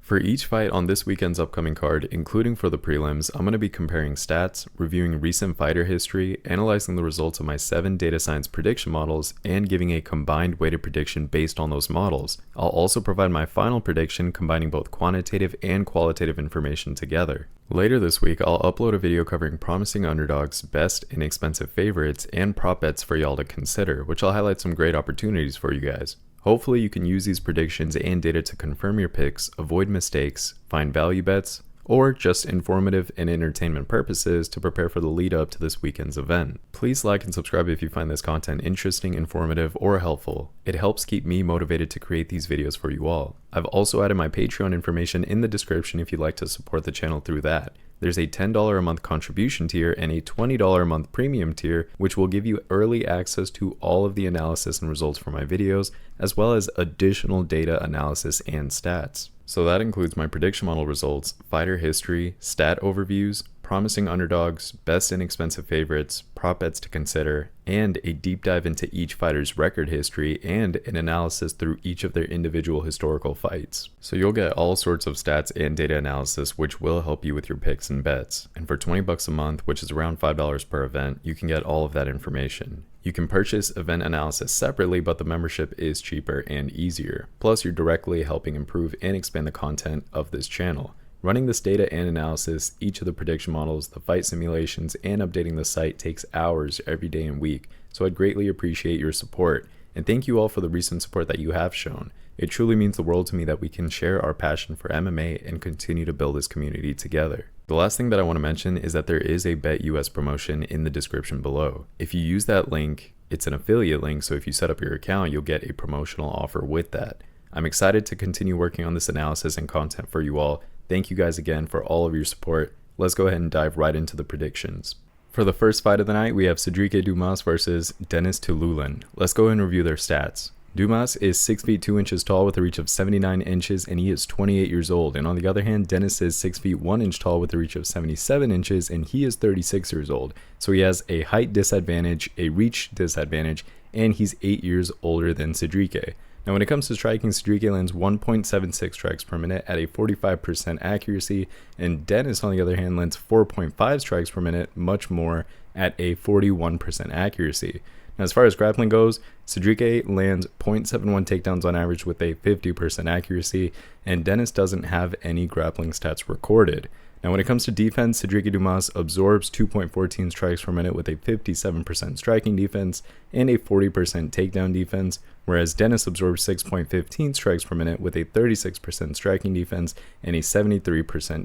For each fight on this weekend's upcoming card, including for the prelims, I'm going to be comparing stats, reviewing recent fighter history, analyzing the results of my 7 data science prediction models, and giving a combined weighted prediction based on those models. I'll also provide my final prediction combining both quantitative and qualitative information together. Later this week, I'll upload a video covering promising underdogs, best and expensive favorites, and prop bets for y'all to consider, which I'll highlight some great opportunities for you guys. Hopefully you can use these predictions and data to confirm your picks, avoid mistakes, find value bets, or just informative and entertainment purposes to prepare for the lead up to this weekend's event. Please like and subscribe if you find this content interesting, informative, or helpful. It helps keep me motivated to create these videos for you all. I've also added my Patreon information in the description if you'd like to support the channel through that. There's a $10 a month contribution tier and a $20 a month premium tier, which will give you early access to all of the analysis and results for my videos, as well as additional data analysis and stats. So that includes my prediction model results, fighter history, stat overviews, promising underdogs, best and expensive favorites, prop bets to consider, and a deep dive into each fighter's record history and an analysis through each of their individual historical fights. So you'll get all sorts of stats and data analysis which will help you with your picks and bets. And for $20 a month, which is around $5 per event, you can get all of that information. You can purchase event analysis separately, but the membership is cheaper and easier. Plus, you're directly helping improve and expand the content of this channel. Running this data and analysis, each of the prediction models, the fight simulations, and updating the site takes hours every day and week, so I'd greatly appreciate your support. And thank you all for the recent support that you have shown. It truly means the world to me that we can share our passion for MMA and continue to build this community together. The last thing that I want to mention is that there is a BetUS promotion in the description below. If you use that link, it's an affiliate link, so if you set up your account, you'll get a promotional offer with that. I'm excited to continue working on this analysis and content for you all. Thank you guys again for all of your support. Let's go ahead and dive right into the predictions. For the first fight of the night, we have Sedriques Dumas versus Denis Tiuliulin. Let's go ahead and review their stats. Dumas is 6 feet 2 inches tall with a reach of 79 inches and he is 28 years old. And on the other hand, Denis is 6 feet 1 inch tall with a reach of 77 inches and he is 36 years old. So he has a height disadvantage, a reach disadvantage, and he's 8 years older than Sedriques. Now when it comes to striking, Sedriques lands 1.76 strikes per minute at a 45% accuracy, and Denis on the other hand lands 4.5 strikes per minute, much more, at a 41% accuracy. Now as far as grappling goes, Sedriques lands 0.71 takedowns on average with a 50% accuracy, and Denis doesn't have any grappling stats recorded. Now when it comes to defense, Sedriques Dumas absorbs 2.14 strikes per minute with a 57% striking defense and a 40% takedown defense, whereas Denis absorbs 6.15 strikes per minute with a 36% striking defense and a 73%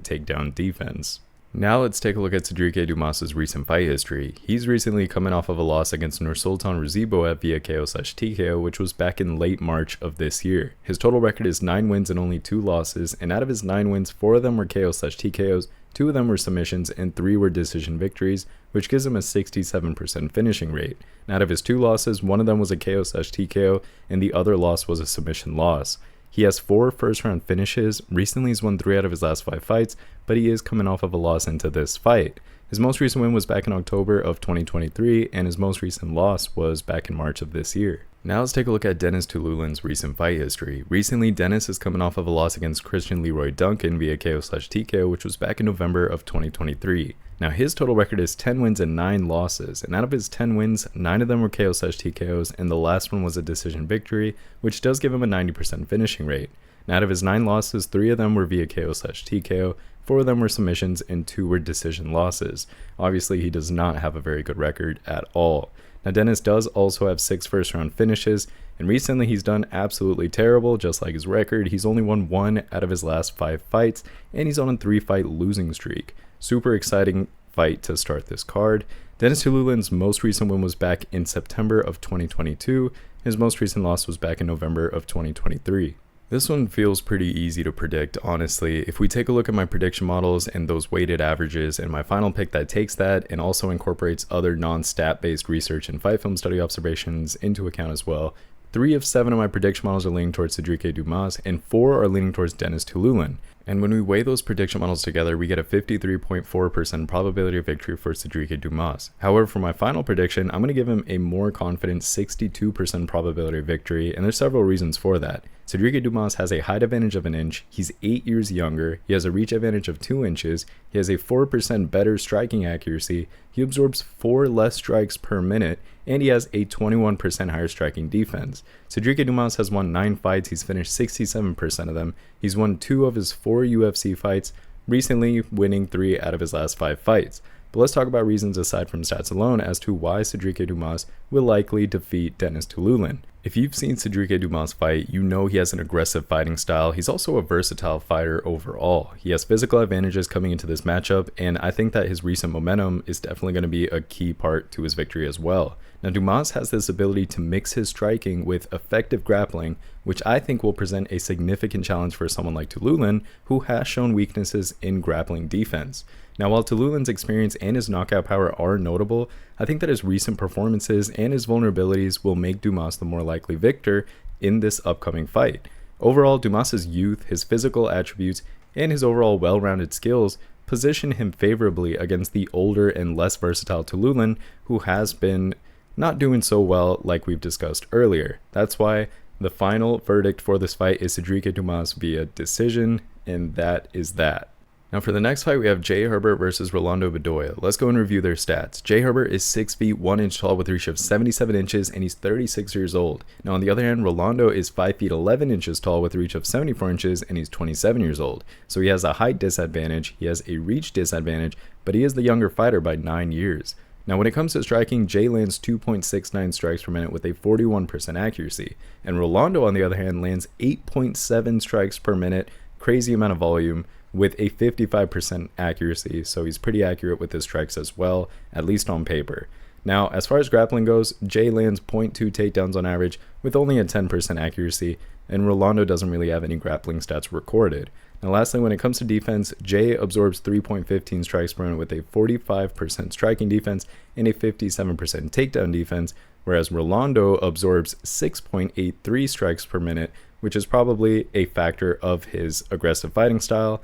takedown defense. Now let's take a look at Sedriques Dumas' recent fight history. He's recently coming off of a loss against Nurmagomedov via KO/TKO, which was back in late March of this year. His total record is 9 wins and only 2 losses, and out of his 9 wins, 4 of them were KO/TKOs, 2 of them were submissions, and 3 were decision victories, which gives him a 67% finishing rate. And out of his 2 losses, 1 of them was a KO/TKO, and the other loss was a submission loss. He has 4 first-round finishes. Recently, he's won 3 out of his last 5 fights, but he is coming off of a loss into this fight. His most recent win was back in October of 2023, and his most recent loss was back in March of this year. Now let's take a look at Denis Tiuliulin's recent fight history. Recently, Denis is coming off of a loss against Christian Leroy Duncan via KO/TKO, which was back in November of 2023. Now his total record is 10 wins and 9 losses, and out of his 10 wins, 9 of them were KO/TKOs, and the last one was a decision victory, which does give him a 90% finishing rate. Now out of his 9 losses, 3 of them were via KO/TKO, 4 of them were submissions, and 2 were decision losses. Obviously, he does not have a very good record at all. Now Denis does also have 6 first-round finishes, and recently he's done absolutely terrible, just like his record. He's only won 1 out of his last 5 fights, and he's on a 3-fight losing streak. Super exciting fight to start this card. Denis Tiuliulin's most recent win was back in September of 2022. His most recent loss was back in November of 2023. This one feels pretty easy to predict, honestly. If we take a look at my prediction models and those weighted averages and my final pick that takes that and also incorporates other non-stat based research and fight film study observations into account as well, 3 of 7 of my prediction models are leaning towards Sedriques Dumas and 4 are leaning towards Denis Tiuliulin. And when we weigh those prediction models together, we get a 53.4% probability of victory for Sedriques Dumas. However, for my final prediction, I'm going to give him a more confident 62% probability of victory, and there's several reasons for that. Sedriques Dumas has a height advantage of 1 inch, he's 8 years younger, he has a reach advantage of 2 inches, he has a 4% better striking accuracy, he absorbs 4 less strikes per minute, and he has a 21% higher striking defense. Sedriques Dumas has won 9 fights, he's finished 67% of them, he's won 2 of his 4 UFC fights, recently winning 3 out of his last 5 fights. But let's talk about reasons aside from stats alone as to why Sedriques Dumas will likely defeat Denis Tiuliulin. If you've seen Sedriques Dumas fight, you know he has an aggressive fighting style. He's also a versatile fighter overall. He has physical advantages coming into this matchup, and I think that his recent momentum is definitely going to be a key part to his victory as well. Now, Dumas has this ability to mix his striking with effective grappling, which I think will present a significant challenge for someone like Tiuliulin, who has shown weaknesses in grappling defense. Now, while Tiuliulin's experience and his knockout power are notable, I think that his recent performances and his vulnerabilities will make Dumas the more likely victor in this upcoming fight. Overall, Dumas's youth, his physical attributes, and his overall well-rounded skills position him favorably against the older and less versatile Tiuliulin, who has been not doing so well like we've discussed earlier. That's why the final verdict for this fight is Sedriques Dumas via decision, and that is that. Now for the next fight, we have Jay Herbert versus Rolando Bedoya. Let's go and review their stats. Jay Herbert is 6 feet 1 inch tall with a reach of 77 inches, and he's 36 years old. Now on the other hand, Rolando is 5 feet 11 inches tall with a reach of 74 inches, and he's 27 years old. So he has a height disadvantage, he has a reach disadvantage, but he is the younger fighter by 9 years. Now when it comes to striking, Jay lands 2.69 strikes per minute with a 41% accuracy, and Rolando on the other hand lands 8.7 strikes per minute, crazy amount of volume, with a 55% accuracy, so he's pretty accurate with his strikes as well, at least on paper. Now, as far as grappling goes, Jay lands 0.2 takedowns on average with only a 10% accuracy, and Rolando doesn't really have any grappling stats recorded. Now lastly, when it comes to defense, Jay absorbs 3.15 strikes per minute with a 45% striking defense and a 57% takedown defense, whereas Rolando absorbs 6.83 strikes per minute, which is probably a factor of his aggressive fighting style.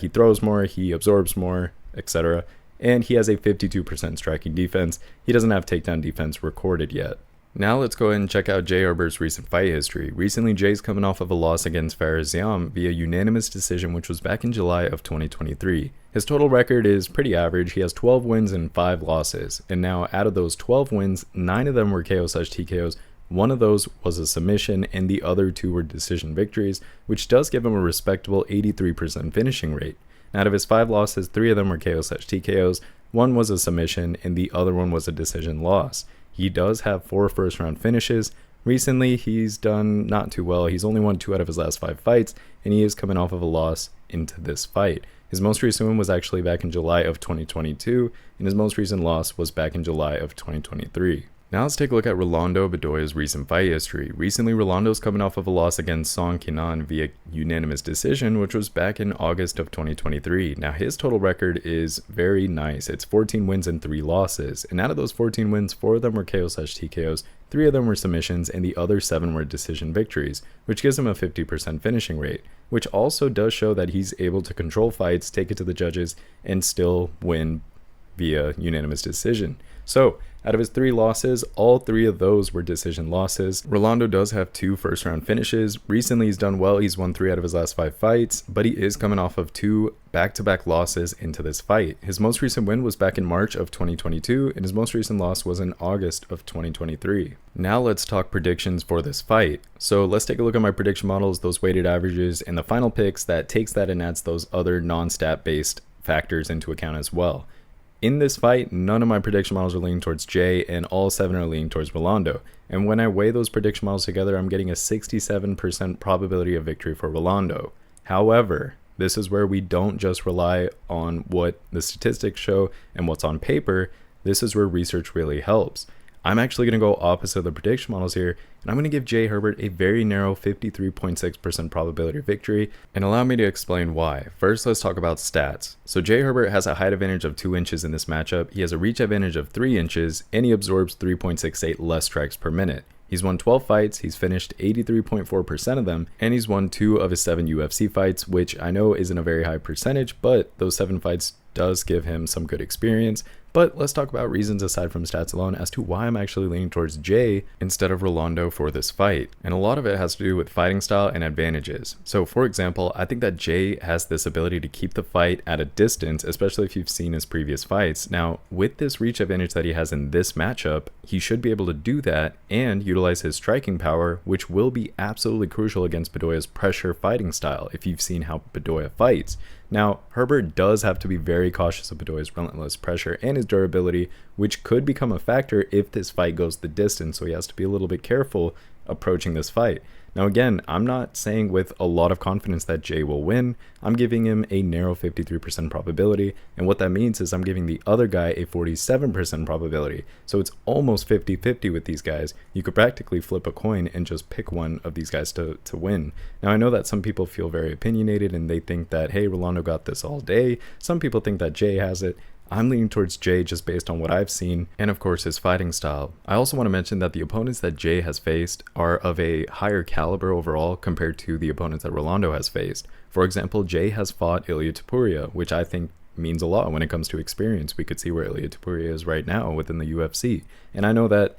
He throws more, he absorbs more, etc. And he has a 52% striking defense. He doesn't have takedown defense recorded yet. Now let's go ahead and check out Jay Herbert's recent fight history. Recently, Jay's coming off of a loss against Gaziev via unanimous decision, which was back in July of 2023. His total record is pretty average. He has 12 wins and 5 losses. And now out of those 12 wins, 9 of them were KO/TKOs. 1 of those was a submission, and the other 2 were decision victories, which does give him a respectable 83% finishing rate. Out of his 5 losses, 3 of them were KO/TKOs, 1 was a submission, and the other one was a decision loss. He does have 4 first-round finishes. Recently, he's done not too well. He's only won 2 out of his last 5 fights, and he is coming off of a loss into this fight. His most recent win was actually back in July of 2022, and his most recent loss was back in July of 2023. Now let's take a look at Rolando Bedoya's recent fight history. Recently, Rolando's coming off of a loss against Sandhagen via unanimous decision, which was back in August of 2023. Now his total record is very nice. It's 14 wins and 3 losses. And out of those 14 wins, 4 of them were KO/TKOs, 3 of them were submissions, and the other 7 were decision victories, which gives him a 50% finishing rate, which also does show that he's able to control fights, take it to the judges, and still win via unanimous decision. So, out of his 3 losses, all 3 of those were decision losses. Rolando does have 2 first-round finishes. Recently, he's done well. He's won 3 out of his last 5 fights, but he is coming off of 2 back-to-back losses into this fight. His most recent win was back in March of 2022, and his most recent loss was in August of 2023. Now let's talk predictions for this fight. So let's take a look at my prediction models, those weighted averages, and the final picks that takes that and adds those other non-stat-based factors into account as well. In this fight, none of my prediction models are leaning towards Jay, and all 7 are leaning towards Rolando. And when I weigh those prediction models together, I'm getting a 67% probability of victory for Rolando. However, this is where we don't just rely on what the statistics show and what's on paper. This is where research really helps. I'm actually going to go opposite of the prediction models here, and I'm going to give Jay Herbert a very narrow 53.6% probability of victory, and allow me to explain why. First, let's talk about stats. So Jay Herbert has a height advantage of 2 inches in this matchup, he has a reach advantage of 3 inches, and he absorbs 3.68 less strikes per minute. He's won 12 fights, he's finished 83.4% of them, and he's won 2 of his 7 UFC fights, which I know isn't a very high percentage, but those 7 fights does give him some good experience. But let's talk about reasons aside from stats alone as to why I'm actually leaning towards Jay instead of Rolando for this fight. And a lot of it has to do with fighting style and advantages. So for example, I think that Jay has this ability to keep the fight at a distance, especially if you've seen his previous fights. Now, with this reach advantage that he has in this matchup, he should be able to do that and utilize his striking power, which will be absolutely crucial against Bedoya's pressure fighting style if you've seen how Bedoya fights. Now, Herbert does have to be very cautious of Bedoya's relentless pressure and his durability, which could become a factor if this fight goes the distance, so he has to be a little bit careful approaching this fight. Now again, I'm not saying with a lot of confidence that Jay will win. I'm giving him a narrow 53% probability, and what that means is I'm giving the other guy a 47% probability. So it's almost 50-50 with these guys. You could practically flip a coin and just pick one of these guys to win. Now I know that some people feel very opinionated and they think that, hey, Rolando got this all day. Some people think that Jay has it. I'm leaning towards Jay just based on what I've seen, and of course his fighting style. I also want to mention that the opponents that Jay has faced are of a higher caliber overall compared to the opponents that Rolando has faced. For example, Jay has fought Ilia Topuria, which I think means a lot when it comes to experience. We could see where Ilia Topuria is right now within the UFC. And I know that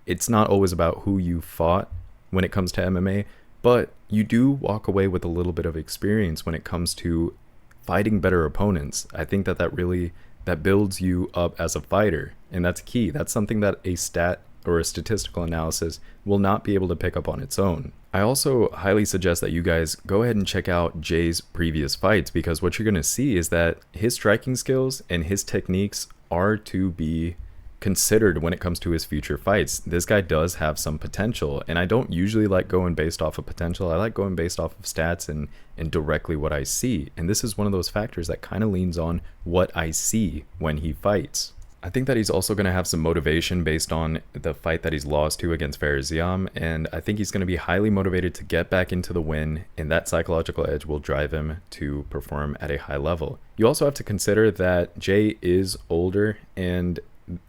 it's not always about who you fought when it comes to MMA, but you do walk away with a little bit of experience when it comes to fighting better opponents. I think that builds you up as a fighter, and that's key. That's something that a stat or a statistical analysis will not be able to pick up on its own. I also highly suggest that you guys go ahead and check out Jay's previous fights, because what you're going to see is that his striking skills and his techniques are to be considered when it comes to his future fights. This guy does have some potential, and I don't usually like going based off of potential. I like going based off of stats and directly what I see, and this is one of those factors that kind of leans on what I see when he fights. I think that he's also going to have some motivation based on the fight that he's lost to against Farziam, and I think he's going to be highly motivated to get back into the win, and that psychological edge will drive him to perform at a high level. You also have to consider that Jay is older, and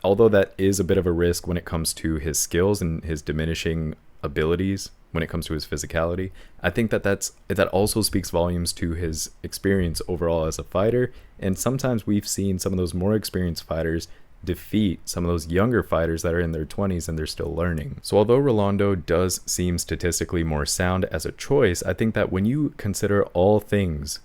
although that is a bit of a risk when it comes to his skills and his diminishing abilities when it comes to his physicality, I think that also speaks volumes to his experience overall as a fighter. And sometimes we've seen some of those more experienced fighters defeat some of those younger fighters that are in their 20s and they're still learning. So although Rolando does seem statistically more sound as a choice, I think that when you consider all things,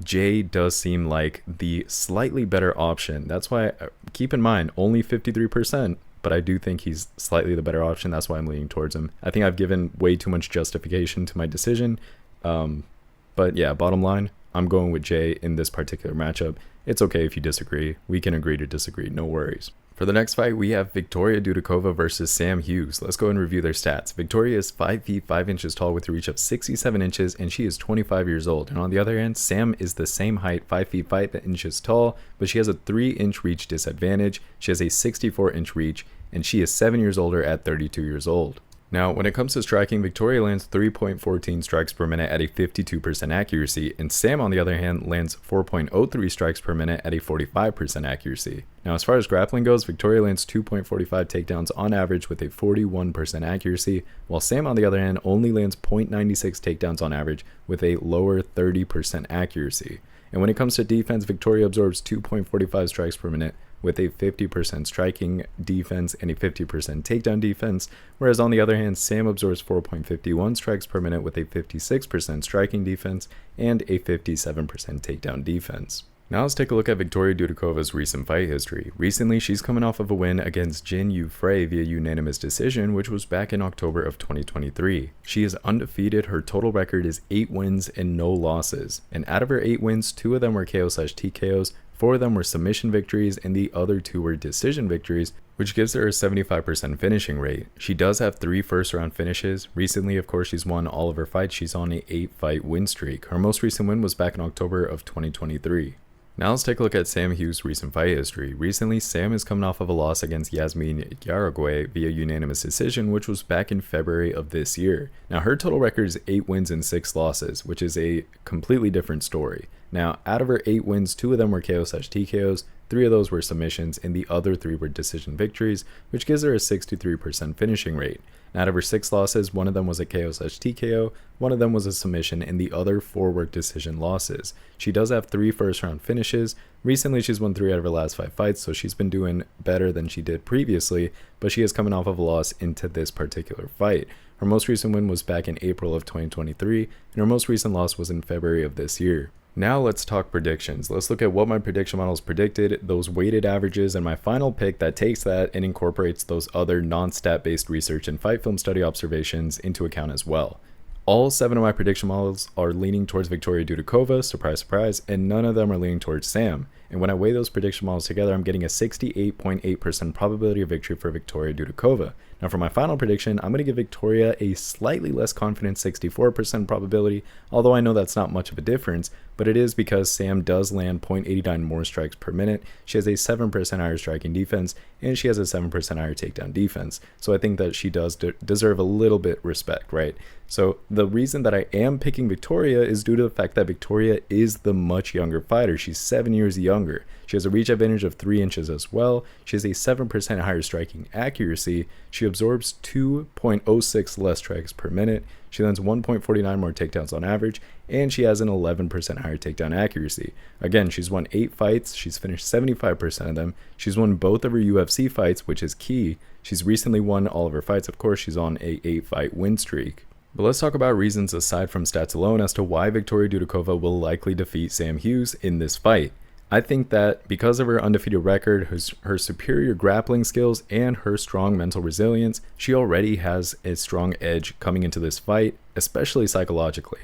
Jay does seem like the slightly better option. That's why, keep in mind, only 53%, but I do think he's slightly the better option. That's why I'm leaning towards him. I think I've given way too much justification to my decision. But yeah, bottom line, I'm going with Jay in this particular matchup. It's okay if you disagree. We can agree to disagree, no worries. For the next fight, we have Viktoriia Dudakova versus Sam Hughes. Let's go and review their stats. Viktoriia is 5 feet 5 inches tall with a reach of 67 inches, and she is 25 years old. And on the other hand, Sam is the same height, 5 feet 5 inches tall, but she has a 3-inch reach disadvantage. She has a 64-inch reach, and she is 7 years older at 32 years old. Now, when it comes to striking, Viktoriia lands 3.14 strikes per minute at a 52% accuracy, and Sam, on the other hand, lands 4.03 strikes per minute at a 45% accuracy. Now, as far as grappling goes, Viktoriia lands 2.45 takedowns on average with a 41% accuracy, while Sam, on the other hand, only lands 0.96 takedowns on average with a lower 30% accuracy. And when it comes to defense, Viktoriia absorbs 2.45 strikes per minute with a 50% striking defense and a 50% takedown defense, whereas on the other hand, Sam absorbs 4.51 strikes per minute with a 56% striking defense and a 57% takedown defense. Now let's take a look at Viktoriia Dudakova's recent fight history. Recently, she's coming off of a win against Jin Yu Frey via unanimous decision, which was back in October of 2023. She is undefeated. Her total record is 8 wins and no losses. And out of her 8 wins, 2 of them were KO/TKOs, 4 of them were submission victories, and the other 2 were decision victories, which gives her a 75% finishing rate. She does have 3 first-round finishes. Recently, of course, she's won all of her fights. She's on an 8-fight win streak. Her most recent win was back in October of 2023. Now let's take a look at Sam Hughes' recent fight history. Recently, Sam is coming off of a loss against Yasmin Yaragüe via unanimous decision, which was back in February of this year. Now her total record is 8 wins and 6 losses, which is a completely different story. Now, out of her 8 wins, 2 of them were KO/TKOs, 3 of those were submissions, and the other 3 were decision victories, which gives her a 63% finishing rate. Out of her 6 losses, 1 of them was a KO/TKO, 1 of them was a submission, and the other 4 were decision losses. She does have 3 first-round finishes. Recently, she's won 3 out of her last 5 fights, so she's been doing better than she did previously, but she is coming off of a loss into this particular fight. Her most recent win was back in April of 2023, and her most recent loss was in February of this year. Now let's talk predictions. Let's look at what my prediction models predicted, those weighted averages, and my final pick that takes that and incorporates those other non-stat based research and fight film study observations into account as well. All 7 of my prediction models are leaning towards Viktoriia Dudakova, surprise, surprise, and none of them are leaning towards Sam. And when I weigh those prediction models together, I'm getting a 68.8% probability of victory for Viktoriia Dudakova. Now for my final prediction, I'm going to give Viktoriia a slightly less confident 64% probability, although I know that's not much of a difference, but it is because Sam does land 0.89 more strikes per minute, she has a 7% higher striking defense, and she has a 7% higher takedown defense. So I think that she does deserve a little bit respect, right? So the reason that I am picking Viktoriia is due to the fact that Viktoriia is the much younger fighter. She's 7 years younger. She has a reach advantage of 3 inches as well. She has a 7% higher striking accuracy. She absorbs 2.06 less strikes per minute. She lands 1.49 more takedowns on average, and she has an 11% higher takedown accuracy. Again, she's won 8 fights. She's finished 75% of them. She's won both of her UFC fights, which is key. She's recently won all of her fights. Of course, she's on a 8-fight win streak. But let's talk about reasons aside from stats alone as to why Viktoriia Dudakova will likely defeat Sam Hughes in this fight. I think that because of her undefeated record, her superior grappling skills, and her strong mental resilience, she already has a strong edge coming into this fight, especially psychologically.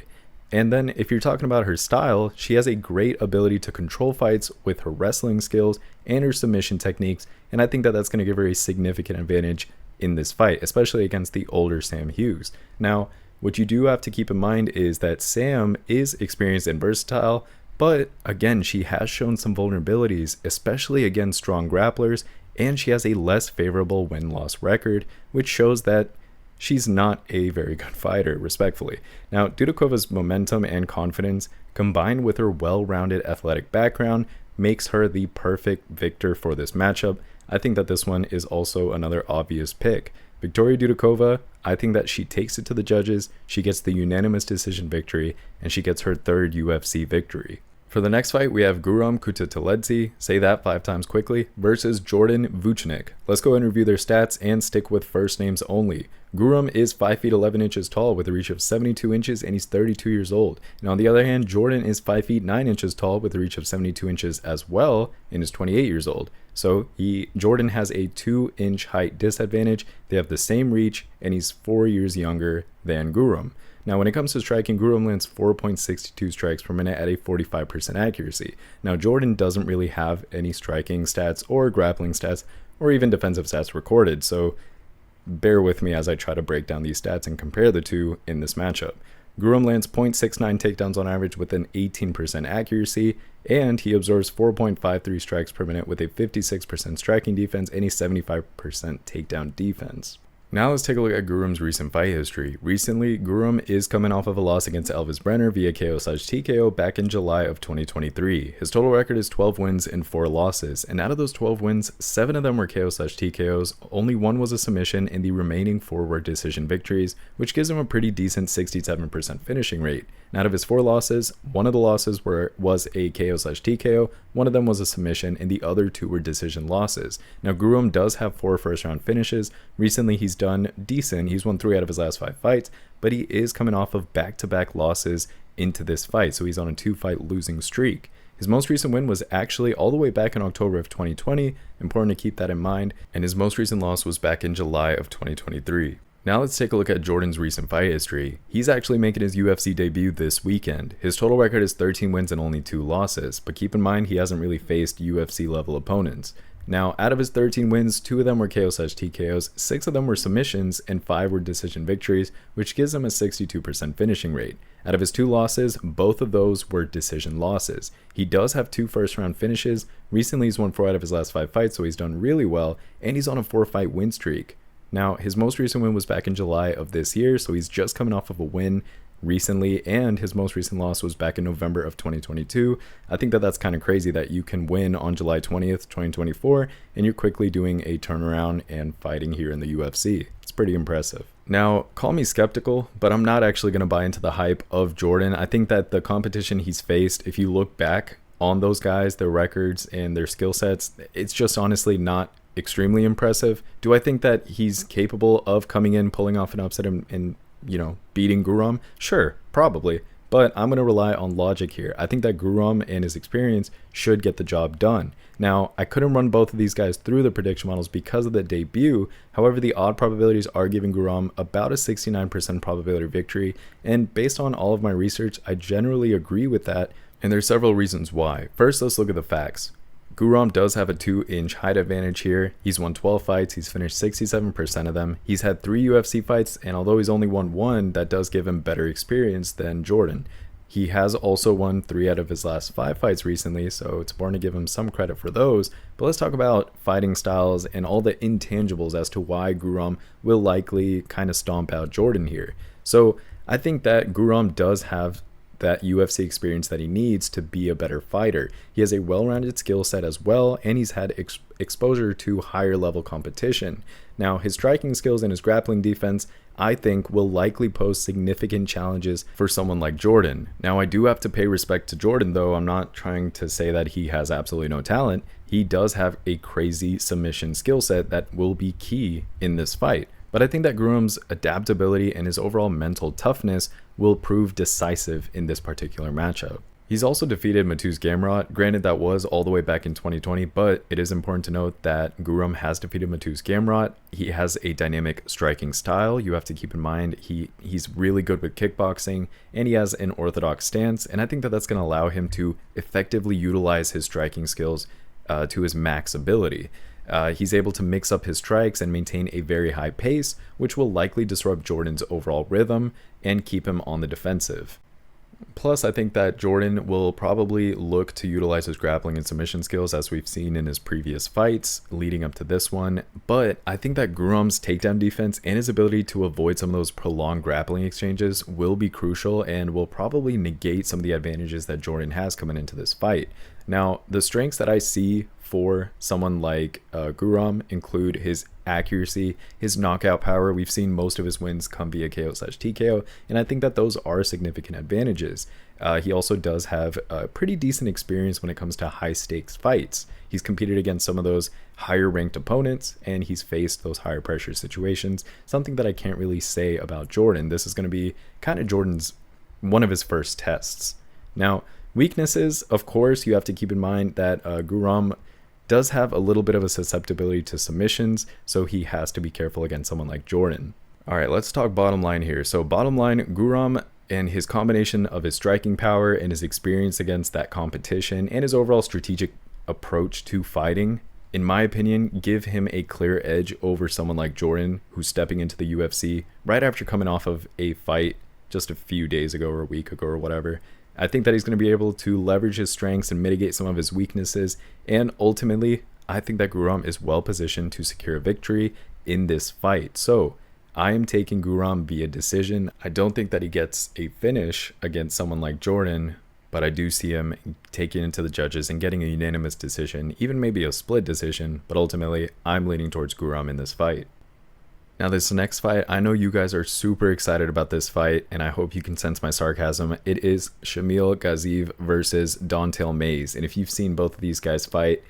And then if you're talking about her style, she has a great ability to control fights with her wrestling skills and her submission techniques, and I think that that's going to give her a significant advantage in this fight, especially against the older Sam Hughes. Now, what you do have to keep in mind is that Sam is experienced and versatile, but again, she has shown some vulnerabilities, especially against strong grapplers, and she has a less favorable win-loss record, which shows that she's not a very good fighter, respectfully. Now, Dudakova's momentum and confidence, combined with her well-rounded athletic background, makes her the perfect victor for this matchup. I think that this one is also another obvious pick. Viktoriia Dudakova, I think that she takes it to the judges, she gets the unanimous decision victory, and she gets her 3rd UFC victory. For the next fight, we have Guram Kutateladze, say that 5 times quickly, versus Jordan Vucenic. Let's go ahead and review their stats and stick with first names only. Guram is 5 feet 11 inches tall with a reach of 72 inches, and he's 32 years old. And on the other hand, Jordan is 5 feet 9 inches tall with a reach of 72 inches as well, and is 28 years old. So Jordan has a 2-inch height disadvantage. They have the same reach, and he's 4 years younger than Guram. Now, when it comes to striking, Guram lands 4.62 strikes per minute at a 45% accuracy. Now, Jordan doesn't really have any striking stats or grappling stats or even defensive stats recorded, so bear with me as I try to break down these stats and compare the two in this matchup. Guram lands 0.69 takedowns on average with an 18% accuracy, and he absorbs 4.53 strikes per minute with a 56% striking defense and a 75% takedown defense. Now let's take a look at Guram's recent fight history. Recently, Guram is coming off of a loss against Elvis Brenner via KO/TKO back in July of 2023. His total record is 12 wins and 4 losses, and out of those 12 wins, 7 of them were KO/TKOs, only 1 was a submission, and the remaining 4 were decision victories, which gives him a pretty decent 67% finishing rate. And out of his 4 losses, 1 of the losses was a KO/TKO, 1 of them was a submission, and the other 2 were decision losses. Now, Guram does have 4 first-round finishes. Recently, he's done decent. He's won 3 out of his last 5 fights, but he is coming off of back-to-back losses into this fight, so he's on a 2-fight losing streak. His most recent win was actually all the way back in October of 2020, important to keep that in mind, and his most recent loss was back in July of 2023. Now let's take a look at Jordan's recent fight history. He's actually making his UFC debut this weekend. His total record is 13 wins and only 2 losses, but keep in mind he hasn't really faced UFC level opponents. Now, out of his 13 wins, 2 of them were KO/TKOs, 6 of them were submissions, and 5 were decision victories, which gives him a 62% finishing rate. Out of his 2 losses, both of those were decision losses. He does have 2 first-round finishes. Recently, he's won 4 out of his last 5 fights, so he's done really well, and he's on a 4-fight win streak. Now, his most recent win was back in July of this year, so he's just coming off of a win recently, and his most recent loss was back in November of 2022. I think that that's kind of crazy that you can win on July 20th, 2024, and you're quickly doing a turnaround and fighting here in the UFC. It's pretty impressive. Now, call me skeptical, but I'm not actually going to buy into the hype of Jordan. I think that the competition he's faced, if you look back on those guys, their records and their skill sets, it's just honestly not extremely impressive. Do I think that he's capable of coming in, pulling off an upset and beating Guram? Sure, probably. But I'm going to rely on logic here. I think that Guram and his experience should get the job done. Now, I couldn't run both of these guys through the prediction models because of the debut. However, the odd probabilities are giving Guram about a 69% probability of victory. And based on all of my research, I generally agree with that. And there's several reasons why. First, let's look at the facts. Guram does have a 2-inch height advantage here. He's won 12 fights. He's finished 67% of them. He's had 3 UFC fights, and although he's only won 1, that does give him better experience than Jordan. He has also won 3 out of his last 5 fights recently, so it's important to give him some credit for those. But let's talk about fighting styles and all the intangibles as to why Guram will likely kind of stomp out Jordan here. So I think that Guram does have that UFC experience that he needs to be a better fighter. He has a well-rounded skill set as well, and he's had exposure to higher level competition. Now, his striking skills and his grappling defense, I think, will likely pose significant challenges for someone like Jordan. Now, I do have to pay respect to Jordan, though. I'm not trying to say that he has absolutely no talent. He does have a crazy submission skill set that will be key in this fight. But I think that Guram's adaptability and his overall mental toughness will prove decisive in this particular matchup. He's also defeated Mateusz Gamrot. Granted, that was all the way back in 2020, but it is important to note that Guram has defeated Mateusz Gamrot. He has a dynamic striking style. You have to keep in mind he's really good with kickboxing, and he has an orthodox stance, and I think that that's going to allow him to effectively utilize his striking skills to his max ability. He's able to mix up his strikes and maintain a very high pace, which will likely disrupt Jordan's overall rhythm and keep him on the defensive. Plus, I think that Jordan will probably look to utilize his grappling and submission skills as we've seen in his previous fights leading up to this one. But I think that Guram's takedown defense and his ability to avoid some of those prolonged grappling exchanges will be crucial and will probably negate some of the advantages that Jordan has coming into this fight. Now, the strengths that I see for someone like Guram include his accuracy, his knockout power. We've seen most of his wins come via KO/TKO, and I think that those are significant advantages. He also does have a pretty decent experience when it comes to high stakes fights. He's competed against some of those higher ranked opponents, and he's faced those higher pressure situations, something that I can't really say about Jordan. This is going to be kind of Jordan's one of his first tests. Now, weaknesses, of course, you have to keep in mind that Guram does have a little bit of a susceptibility to submissions, so he has to be careful against someone like Jordan. All right, let's talk bottom line here. So bottom line, Guram and his combination of his striking power and his experience against that competition and his overall strategic approach to fighting, in my opinion, give him a clear edge over someone like Jordan, who's stepping into the UFC right after coming off of a fight just a few days ago or a week ago or whatever. I think that he's going to be able to leverage his strengths and mitigate some of his weaknesses. And ultimately, I think that Guram is well positioned to secure a victory in this fight. So I am taking Guram via decision. I don't think that he gets a finish against someone like Jordan, but I do see him taking it to the judges and getting a unanimous decision, even maybe a split decision. But ultimately, I'm leaning towards Guram in this fight. Now, this next fight, I know you guys are super excited about this fight, and I hope you can sense my sarcasm. It is Shamil Gaziev versus Don'Tale Mayes. And if you've seen both of these guys fight,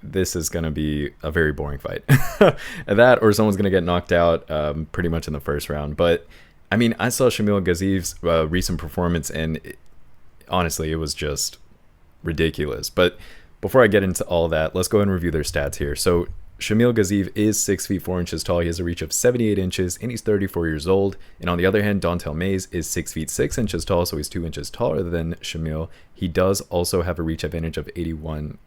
this is going to be a very boring fight. That or someone's going to get knocked out pretty much in the first round. But, I mean, I saw Shamil Gaziev's recent performance, and honestly, it was just ridiculous. But before I get into all that, let's go ahead and review their stats here. So, Shamil Gaziev is 6 feet 4 inches tall. He has a reach of 78 inches, and he's 34 years old. And on the other hand, Don'Tale Mayes is 6 feet 6 inches tall, so he's 2 inches taller than Shamil. He does also have a reach advantage of 81.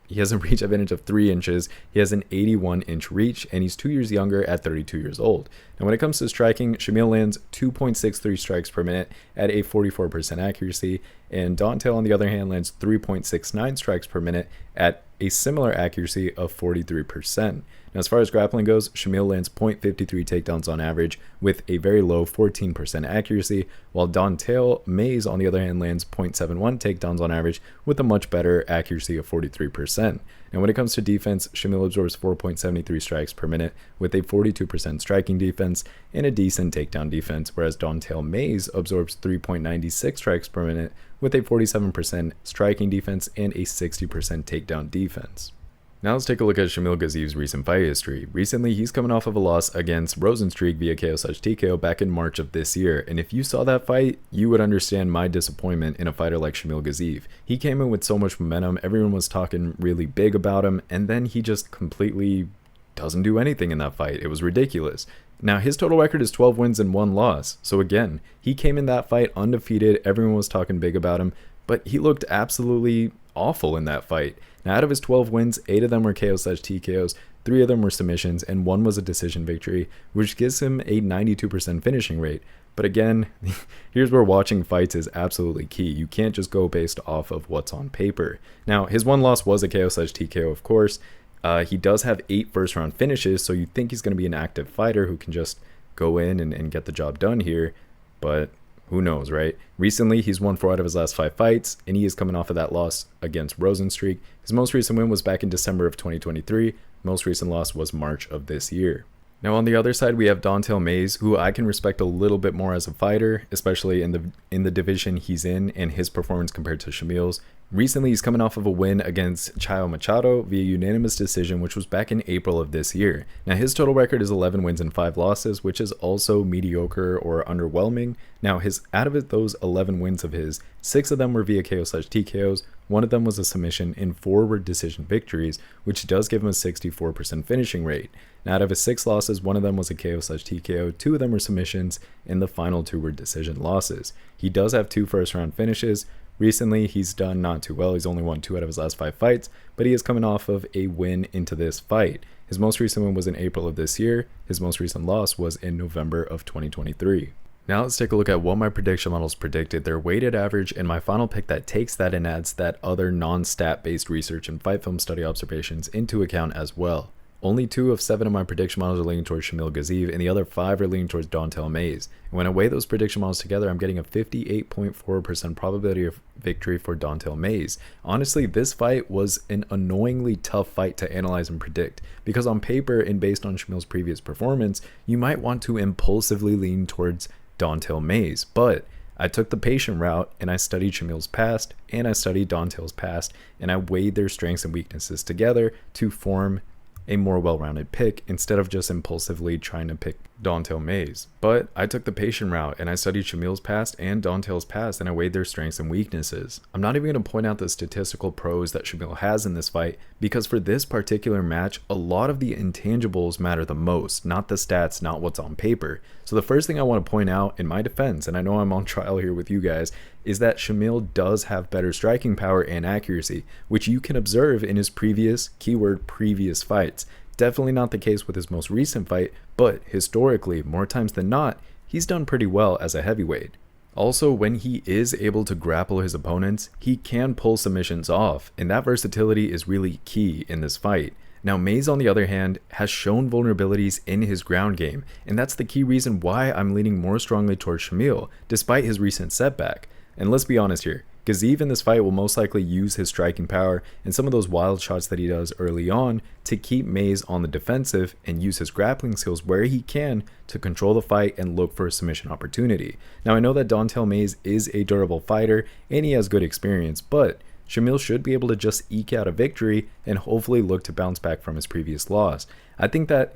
He has a reach advantage of 3 inches. He has an 81-inch reach, and he's 2 years younger at 32 years old. Now, when it comes to striking, Shamil lands 2.63 strikes per minute at a 44% accuracy, and Dontel, on the other hand, lands 3.69 strikes per minute at a similar accuracy of 43%. Now, as far as grappling goes, Shamil lands 0.53 takedowns on average with a very low 14% accuracy, while Dontel Mays, on the other hand, lands 0.71 takedowns on average with a much better accuracy of 43%. Now, when it comes to defense, Shamil absorbs 4.73 strikes per minute with a 42% striking defense and a decent takedown defense, whereas Dontel Mays absorbs 3.96 strikes per minute with a 47% striking defense and a 60% takedown defense. Now let's take a look at Shamil Gaziev's recent fight history. Recently, he's coming off of a loss against Rozenstruik via KO/TKO back in March of this year, and if you saw that fight, you would understand my disappointment in a fighter like Shamil Gaziev. He came in with so much momentum, everyone was talking really big about him, and then he just completely doesn't do anything in that fight. It was ridiculous. Now, his total record is 12 wins and 1 loss, so again, he came in that fight undefeated, everyone was talking big about him, but he looked absolutely awful in that fight. Now, out of his 12 wins, 8 of them were KO/TKOs, 3 of them were submissions, and 1 was a decision victory, which gives him a 92% finishing rate. But again, here's where watching fights is absolutely key. You can't just go based off of what's on paper. Now, his one loss was a KO/TKO, of course. He does have 8 first-round finishes, so you think he's going to be an active fighter who can just go in and get the job done here, but who knows, right? Recently, he's won 4 out of his last 5 fights, and he is coming off of that loss against Rozenstruik. His most recent win was back in December of 2023. Most recent loss was March of this year. Now, on the other side, we have Dontel Mays, who I can respect a little bit more as a fighter, especially in the division he's in and his performance compared to Shamil's. Recently, he's coming off of a win against Chayo Machado via unanimous decision, which was back in April of this year. Now, his total record is 11 wins and 5 losses, which is also mediocre or underwhelming. Now, out of those 11 wins of his, 6 of them were via KO/TKOs, 1 of them was a submission, and 4 were decision victories, which does give him a 64% finishing rate. Now, out of his 6 losses, 1 of them was a KO/TKO, 2 of them were submissions, and the final 2 were decision losses. He does have 2 first-round finishes. Recently, he's done not too well. He's only won 2 out of his last 5 fights, but he is coming off of a win into this fight. His most recent win was in April of this year. His most recent loss was in November of 2023. Now let's take a look at what my prediction models predicted, their weighted average, and my final pick that takes that and adds that other non-stat based research and fight film study observations into account as well. Only 2 of 7 of my prediction models are leaning towards Shamil Gaziev, and the other 5 are leaning towards Dontel Mays. And when I weigh those prediction models together, I'm getting a 58.4% probability of victory for Dontel Mays. Honestly, this fight was an annoyingly tough fight to analyze and predict, because on paper and based on Shamil's previous performance, you might want to impulsively lean towards Dontel Mays, but I took the patient route and I studied Shamil's past and I studied Dontel's past, and I weighed their strengths and weaknesses together to form a more well-rounded pick instead of just impulsively trying to pick Dontel Mays. But I took the patient route and I studied Shamil's past and Dontel's past, and I weighed their strengths and weaknesses. I'm not even going to point out the statistical pros that Shamil has in this fight, because for this particular match, a lot of the intangibles matter the most, not the stats, not what's on paper. So the first thing I want to point out in my defense, and I know I'm on trial here with you guys, is that Shamil does have better striking power and accuracy, which you can observe in his previous fights. Definitely not the case with his most recent fight, but historically, more times than not, he's done pretty well as a heavyweight. Also, when he is able to grapple his opponents, he can pull submissions off, and that versatility is really key in this fight. Now, Mays, on the other hand, has shown vulnerabilities in his ground game, and that's the key reason why I'm leaning more strongly towards Shamil, despite his recent setback. And let's be honest here, Gaziev in this fight will most likely use his striking power and some of those wild shots that he does early on to keep Mays on the defensive and use his grappling skills where he can to control the fight and look for a submission opportunity. Now, I know that Dontel Mays is a durable fighter and he has good experience, but Shamil should be able to just eke out a victory and hopefully look to bounce back from his previous loss. I think that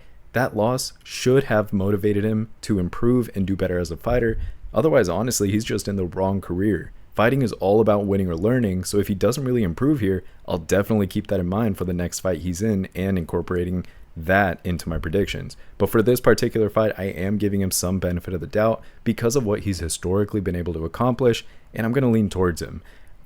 loss should have motivated him to improve and do better as a fighter. Otherwise, honestly, he's just in the wrong career. Fighting is all about winning or learning, so if he doesn't really improve here, I'll definitely keep that in mind for the next fight he's in and incorporating that into my predictions. But for this particular fight, I am giving him some benefit of the doubt because of what he's historically been able to accomplish, and I'm going to lean towards him.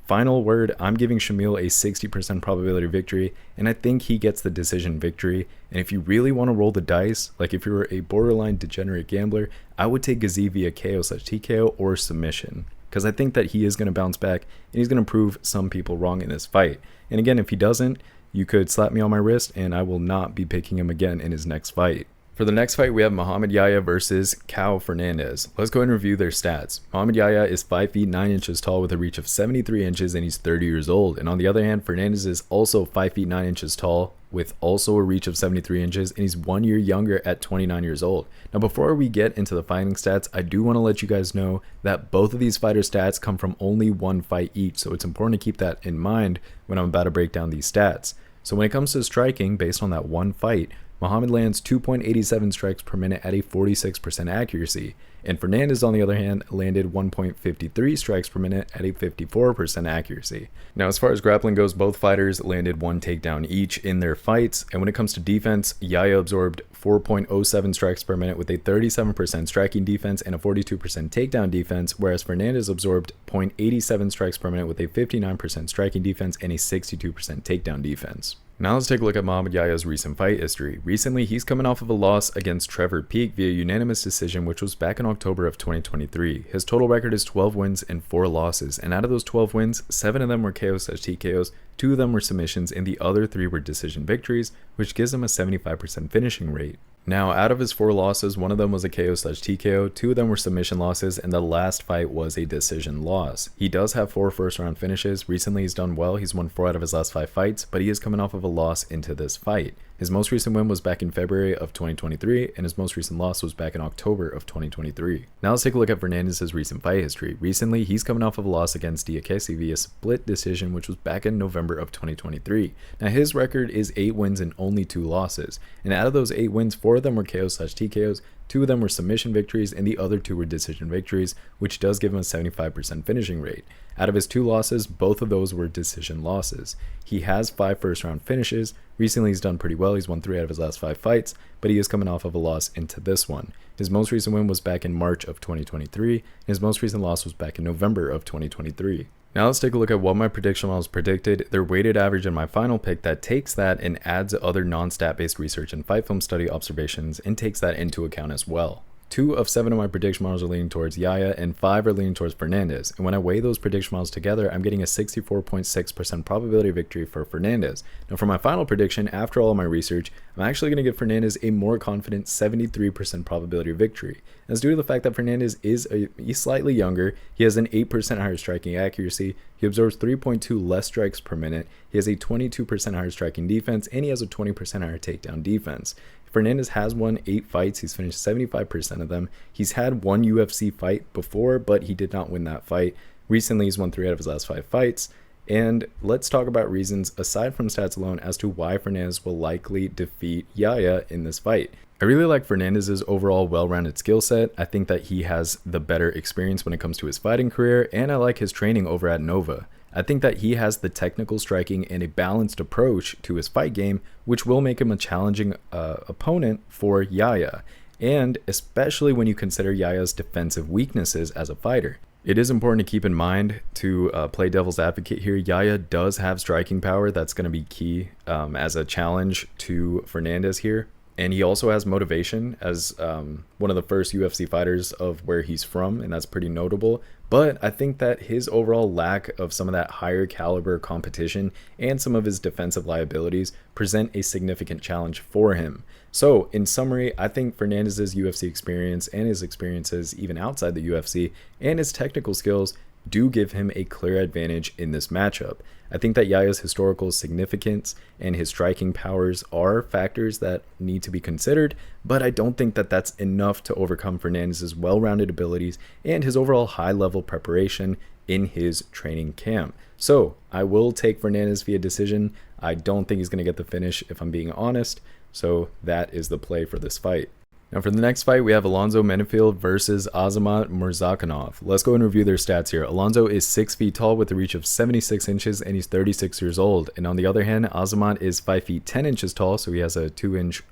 Final word, I'm giving Shamil a 60% probability victory, and I think he gets the decision victory. And if you really want to roll the dice, like if you were a borderline degenerate gambler, I would take Gaziev via KO/TKO or submission. because I think that he is going to bounce back and he's going to prove some people wrong in this fight. And again, if he doesn't, you could slap me on my wrist and I will not be picking him again in his next fight. For the next fight, we have Mohammad Yahya versus Kaue Fernandes. Let's go ahead and review their stats. Mohammad Yahya is 5 feet 9 inches tall with a reach of 73 inches and he's 30 years old. And on the other hand, Fernandes is also 5 feet 9 inches tall with also a reach of 73 inches and he's 1 year younger at 29 years old. Now, before we get into the fighting stats, I do want to let you guys know that both of these fighter stats come from only one fight each. So it's important to keep that in mind when I'm about to break down these stats. So when it comes to striking, based on that one fight, Mohammad lands 2.87 strikes per minute at a 46% accuracy, and Fernandes, on the other hand, landed 1.53 strikes per minute at a 54% accuracy. Now, as far as grappling goes, both fighters landed one takedown each in their fights, and when it comes to defense, Yahya absorbed 4.07 strikes per minute with a 37% striking defense and a 42% takedown defense, whereas Fernandes absorbed 0.87 strikes per minute with a 59% striking defense and a 62% takedown defense. Now let's take a look at Mohammad Yahya's recent fight history. Recently, he's coming off of a loss against Trevor Peek via unanimous decision, which was back in October of 2023. His total record is 12 wins and 4 losses, and out of those 12 wins, 7 of them were KO/TKOs, 2 of them were submissions, and the other 3 were decision victories, which gives him a 75% finishing rate. Now, out of his 4 losses, 1 of them was a KO/TKO, 2 of them were submission losses, and the last fight was a decision loss. He does have 4 first-round finishes. Recently, he's done well. He's won 4 out of his last 5 fights, but he is coming off of a loss into this fight. His most recent win was back in February of 2023, and his most recent loss was back in October of 2023. Now let's take a look at Fernandes' recent fight history. Recently, he's coming off of a loss against Diakese via split decision, which was back in November of 2023. Now his record is 8 wins and only 2 losses, and out of those 8 wins, 4 of them were KO/TKOs, 2 of them were submission victories, and the other 2 were decision victories, which does give him a 75% finishing rate. Out of his 2 losses, both of those were decision losses. He has 5 first-round finishes. Recently, he's done pretty well. He's won 3 out of his last 5 fights, but he is coming off of a loss into this one. His most recent win was back in March of 2023, and his most recent loss was back in November of 2023. Now let's take a look at what my prediction models predicted, their weighted average, and my final pick that takes that and adds other non-stat based research and fight film study observations and takes that into account as well. 2 of 7 of my prediction models are leaning towards Yahya and 5 are leaning towards Fernandes. And when I weigh those prediction models together, I'm getting a 64.6% probability of victory for Fernandes. Now for my final prediction, after all of my research, I'm actually going to give Fernandes a more confident 73% probability of victory. That's due to the fact that Fernandes he's slightly younger, he has an 8% higher striking accuracy, he absorbs 3.2 less strikes per minute, he has a 22% higher striking defense, and he has a 20% higher takedown defense. Fernandes has won 8 fights. He's finished 75% of them. He's had 1 UFC fight before, but he did not win that fight. Recently, he's won 3 out of his last 5 fights. And let's talk about reasons, aside from stats alone, as to why Fernandes will likely defeat Yahya in this fight. I really like Fernandes' overall well-rounded skill set. I think that he has the better experience when it comes to his fighting career, and I like his training over at Nova. I think that he has the technical striking and a balanced approach to his fight game, which will make him a challenging opponent for Yahya, and especially when you consider Yahya's defensive weaknesses as a fighter. It is important to keep in mind to play devil's advocate here. Yahya does have striking power. That's going to be key as a challenge to Fernandes here. And he also has motivation as one of the first UFC fighters of where he's from, and that's pretty notable. But I think that his overall lack of some of that higher caliber competition and some of his defensive liabilities present a significant challenge for him. So in summary, I think Fernandes' UFC experience and his experiences even outside the UFC and his technical skills do give him a clear advantage in this matchup. I think that Yahya's historical significance and his striking powers are factors that need to be considered, but I don't think that that's enough to overcome Fernandes' well-rounded abilities and his overall high-level preparation in his training camp. So I will take Fernandes via decision. I don't think he's going to get the finish if I'm being honest, so that is the play for this fight. Now for the next fight, we have Alonzo Menifield versus Azamat Murzakanov. Let's go and review their stats here. Alonzo is 6 feet tall with a reach of 76 inches and he's 36 years old. And on the other hand, Azamat is 5 feet 10 inches tall, so he has a 2-inch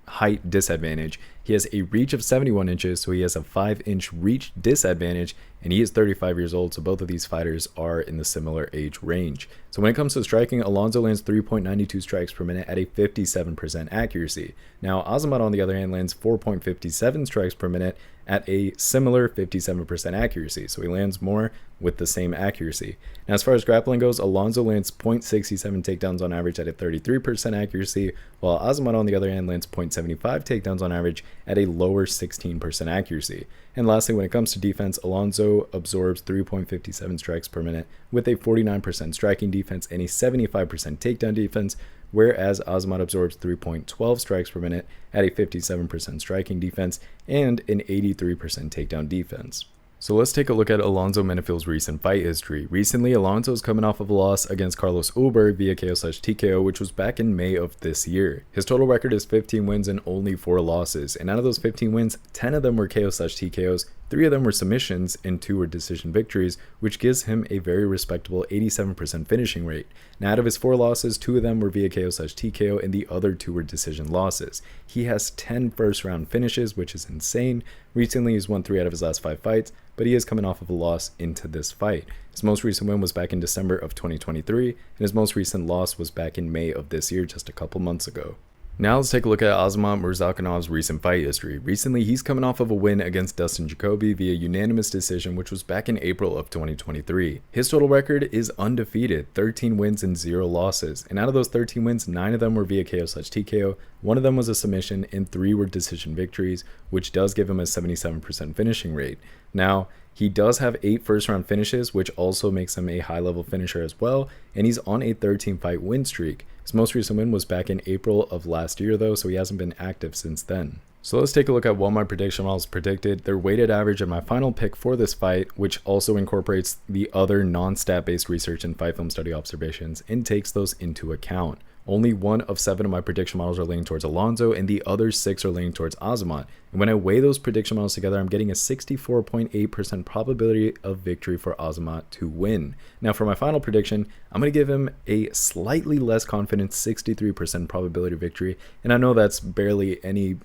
height disadvantage. He has a reach of 71 inches, so he has a 5-inch reach disadvantage, and he is 35 years old, so both of these fighters are in the similar age range. So when it comes to striking, Alonzo lands 3.92 strikes per minute at a 57% accuracy. Now, Azamat, on the other hand, lands 4.57 strikes per minute at a similar 57% accuracy. So he lands more with the same accuracy. Now, as far as grappling goes, Alonzo lands 0.67 takedowns on average at a 33% accuracy, while Azamat, on the other hand, lands 0.75 takedowns on average at a lower 16% accuracy. And lastly, when it comes to defense, Alonzo absorbs 3.57 strikes per minute with a 49% striking defense and a 75% takedown defense, whereas Azamat absorbs 3.12 strikes per minute at a 57% striking defense and an 83% takedown defense. So let's take a look at Alonzo Menifield's recent fight history. Recently, Alonzo is coming off of a loss against Carlos Ulberg via KO/TKO, which was back in May of this year. His total record is 15 wins and only 4 losses, and out of those 15 wins, 10 of them were KO/TKOs, 3 of them were submissions, and 2 were decision victories, which gives him a very respectable 87% finishing rate. Now, out of his 4 losses, 2 of them were via KO/TKO, and the other 2 were decision losses. He has 10 first-round finishes, which is insane. Recently, he's won 3 out of his last 5 fights, but he is coming off of a loss into this fight. His most recent win was back in December of 2023, and his most recent loss was back in May of this year, just a couple months ago. Now let's take a look at Azamat Murzakanov's recent fight history. Recently, he's coming off of a win against Dustin Jacoby via unanimous decision, which was back in April of 2023. His total record is undefeated, 13 wins and 0 losses. And out of those 13 wins, 9 of them were via KO/TKO, 1 of them was a submission, and 3 were decision victories, which does give him a 77% finishing rate. Now, he does have 8 first-round finishes, which also makes him a high-level finisher as well, and he's on a 13-fight win streak. His most recent win was back in April of last year, though, so he hasn't been active since then. So let's take a look at what my prediction models predicted, their weighted average, and my final pick for this fight, which also incorporates the other non-stat-based research and fight film study observations and takes those into account. Only 1 of 7 of my prediction models are leaning towards Alonzo, and the other 6 are leaning towards Azamat. And when I weigh those prediction models together, I'm getting a 64.8% probability of victory for Azamat to win. Now, for my final prediction, I'm going to give him a slightly less confident 63% probability of victory. And I know that's barely any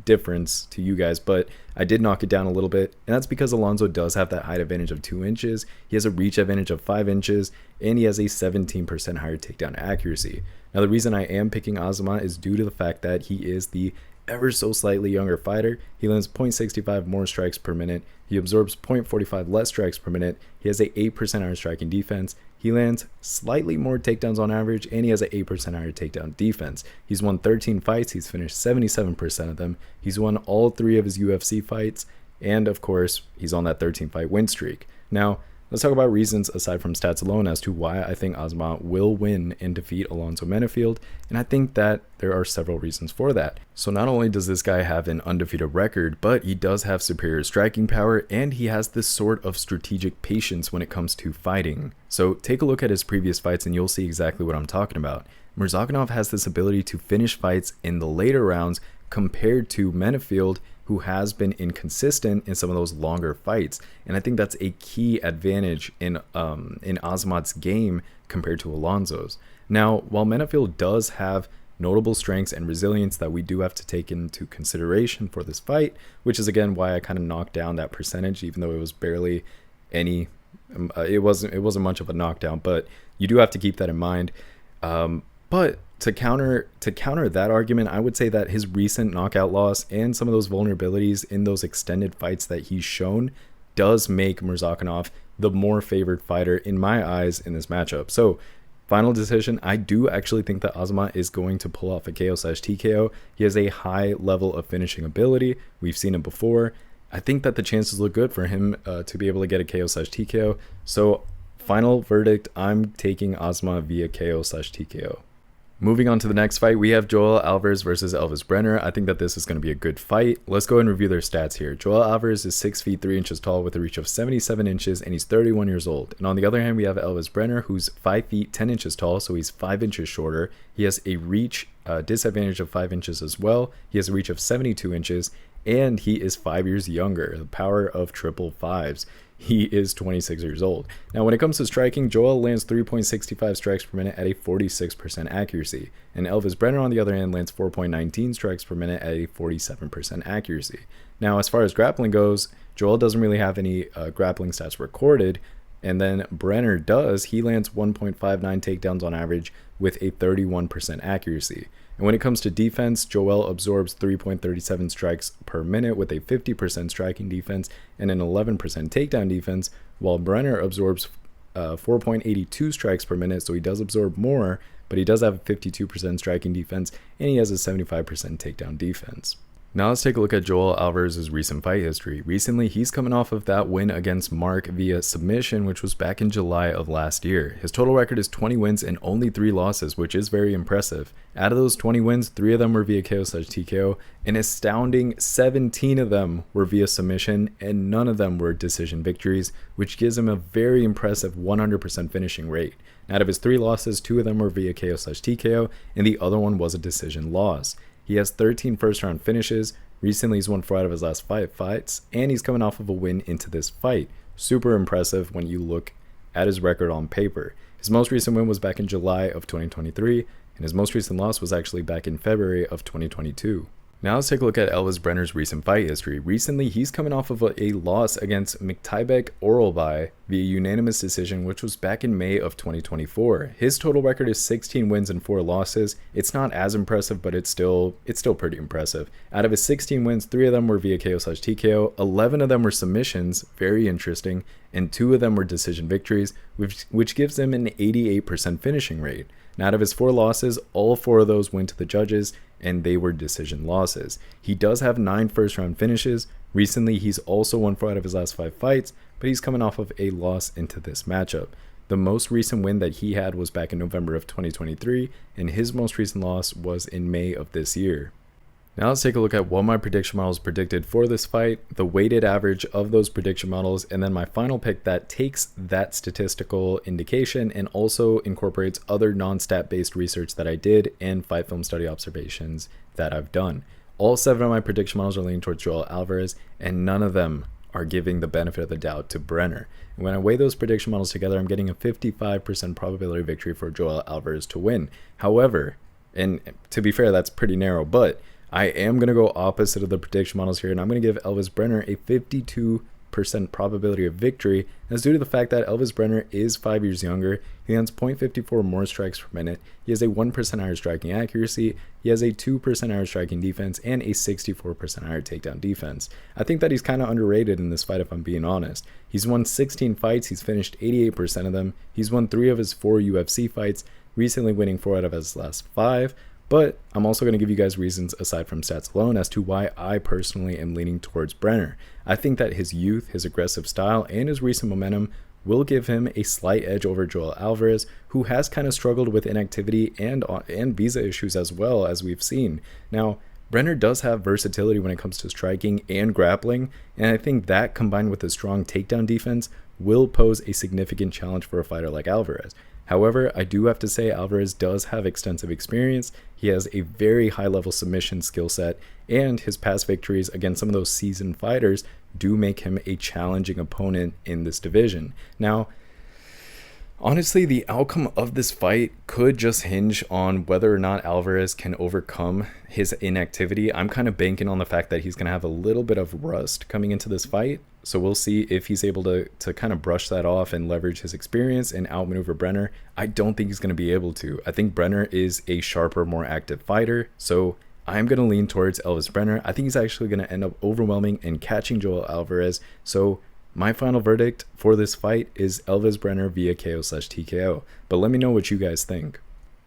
difference to you guys, but I did knock it down a little bit, and that's because Alonzo does have that height advantage of 2 inches, he has a reach advantage of 5 inches, and he has a 17% higher takedown accuracy. Now, the reason I am picking Azamat is due to the fact that he is the ever so slightly younger fighter. He lands 0.65 more strikes per minute, he absorbs 0.45 less strikes per minute, he has a 8% higher striking defense, he lands slightly more takedowns on average, and he has an 8% higher takedown defense. He's won 13 fights, he's finished 77% of them, he's won all 3 of his UFC fights, and of course, he's on that 13-fight win streak. Now, let's talk about reasons aside from stats alone as to why I think Azamat will win and defeat Alonzo Menifield, and I think that there are several reasons for that. So not only does this guy have an undefeated record, but he does have superior striking power, and he has this sort of strategic patience when it comes to fighting. So take a look at his previous fights and you'll see exactly what I'm talking about. Murzakanov has this ability to finish fights in the later rounds compared to Menifield, who has been inconsistent in some of those longer fights, and I think that's a key advantage in Azamat's game compared to Alonzo's. Now, while Menifield does have notable strengths and resilience that we do have to take into consideration for this fight, which is again why I kind of knocked down that percentage, even though it was barely any, it wasn't much of a knockdown, but you do have to keep that in mind. But to counter that argument, I would say that his recent knockout loss and some of those vulnerabilities in those extended fights that he's shown does make Murzakanov the more favored fighter in my eyes in this matchup. So, final decision, I do actually think that Azamat is going to pull off a KO/TKO. He has a high level of finishing ability. We've seen it before. I think that the chances look good for him to be able to get a KO/TKO. So, final verdict, I'm taking Azamat via KO/TKO. Moving on to the next fight, we have Joel Alvarez versus Elvis Brenner. I think that this is going to be a good fight. Let's go and review their stats here. Joel Alvarez is 6 feet 3 inches tall with a reach of 77 inches, and he's 31 years old. And on the other hand, we have Elvis Brenner, who's 5 feet 10 inches tall, so he's 5 inches shorter. He has a reach disadvantage of 5 inches as well. He has a reach of 72 inches, and he is 5 years younger. The power of triple fives. He is 26 years old. Now, when it comes to striking, Joel lands 3.65 strikes per minute at a 46% accuracy. And Elvis Brenner, on the other hand, lands 4.19 strikes per minute at a 47% accuracy. Now, as far as grappling goes, Joel doesn't really have any grappling stats recorded, And then Brenner does. He lands 1.59 takedowns on average with a 31% accuracy. And when it comes to defense, Joel absorbs 3.37 strikes per minute with a 50% striking defense and an 11% takedown defense, while Brenner absorbs 4.82 strikes per minute, so he does absorb more, but he does have a 52% striking defense, and he has a 75% takedown defense. Now let's take a look at Joel Alvarez's recent fight history. Recently, he's coming off of that win against Mark via submission, which was back in July of last year. His total record is 20 wins and only 3 losses, which is very impressive. Out of those 20 wins, 3 of them were via KO/TKO. An astounding 17 of them were via submission, and none of them were decision victories, which gives him a very impressive 100% finishing rate. Out of his 3 losses, 2 of them were via KO/TKO, and the other one was a decision loss. He has 13 first-round finishes. Recently, he's won 4 out of his last 5 fights, and he's coming off of a win into this fight. Super impressive when you look at his record on paper. His most recent win was back in July of 2023, and his most recent loss was actually back in February of 2022. Now let's take a look at Elvis Brenner's recent fight history. Recently, he's coming off of a loss against Miktaibek Oralbay via unanimous decision, which was back in May of 2024. His total record is 16 wins and 4 losses. It's not as impressive, but it's still pretty impressive. Out of his 16 wins, 3 of them were via KO/TKO, 11 of them were submissions, very interesting, and 2 of them were decision victories, which gives him an 88% finishing rate. Now, out of his 4 losses, all 4 of those went to the judges, and they were decision losses. He does have 9 first-round finishes. Recently, he's also won 4 out of his last 5 fights, but he's coming off of a loss into this matchup. The most recent win that he had was back in November of 2023, and his most recent loss was in May of this year. Now let's take a look at what my prediction models predicted for this fight, the weighted average of those prediction models, and then my final pick that takes that statistical indication and also incorporates other non-stat based research that I did and fight film study observations that I've done. All 7 of my prediction models are leaning towards Joel Alvarez, and none of them are giving the benefit of the doubt to Brenner. And when I weigh those prediction models together, I'm getting a 55% probability victory for Joel Alvarez to win. However, and to be fair, that's pretty narrow, but I am going to go opposite of the prediction models here, and I'm going to give Elvis Brenner a 52% probability of victory. That's due to the fact that Elvis Brenner is 5 years younger. He lands 0.54 more strikes per minute. He has a 1% higher striking accuracy. He has a 2% higher striking defense and a 64% higher takedown defense. I think that he's kind of underrated in this fight, if I'm being honest. He's won 16 fights. He's finished 88% of them. He's won 3 of his 4 UFC fights, recently winning 4 out of his last 5. But I'm also going to give you guys reasons aside from stats alone as to why I personally am leaning towards Brenner. I think that his youth, his aggressive style, and his recent momentum will give him a slight edge over Joel Alvarez, who has kind of struggled with inactivity and visa issues as well, as we've seen. Now, Brenner does have versatility when it comes to striking and grappling, and I think that combined with a strong takedown defense will pose a significant challenge for a fighter like Alvarez. However, I do have to say Alvarez does have extensive experience. He has a very high-level submission skill set, and his past victories against some of those seasoned fighters do make him a challenging opponent in this division. Now, honestly, the outcome of this fight could just hinge on whether or not Alvarez can overcome his inactivity. I'm kind of banking on the fact that he's going to have a little bit of rust coming into this fight. So we'll see if he's able to kind of brush that off and leverage his experience and outmaneuver Brenner. I don't think he's going to be able to. I think Brenner is a sharper, more active fighter. So I'm going to lean towards Elvis Brenner. I think he's actually going to end up overwhelming and catching Joel Alvarez. So my final verdict for this fight is Elvis Brenner via KO/TKO. But let me know what you guys think.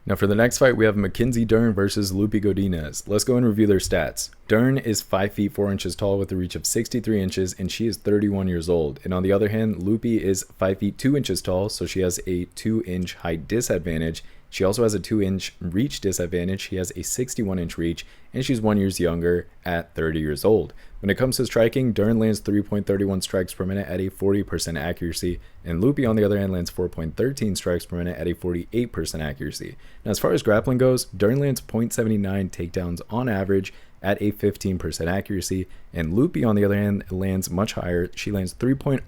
Now for the next fight, we have Mackenzie Dern versus Lupi Godinez. Let's go and review their stats. Dern is 5 feet 4 inches tall with a reach of 63 inches, and she is 31 years old. And on the other hand, Lupi is 5 feet 2 inches tall, so she has a 2-inch height disadvantage. She also has a 2-inch reach disadvantage. She has a 61-inch reach, and she's 1 year younger at 30 years old. When it comes to striking, Dern lands 3.31 strikes per minute at a 40% accuracy, and Lupi, on the other hand, lands 4.13 strikes per minute at a 48% accuracy. Now, as far as grappling goes, Dern lands 0.79 takedowns on average at a 15% accuracy, and Lupi, on the other hand, lands much higher. She lands 3.04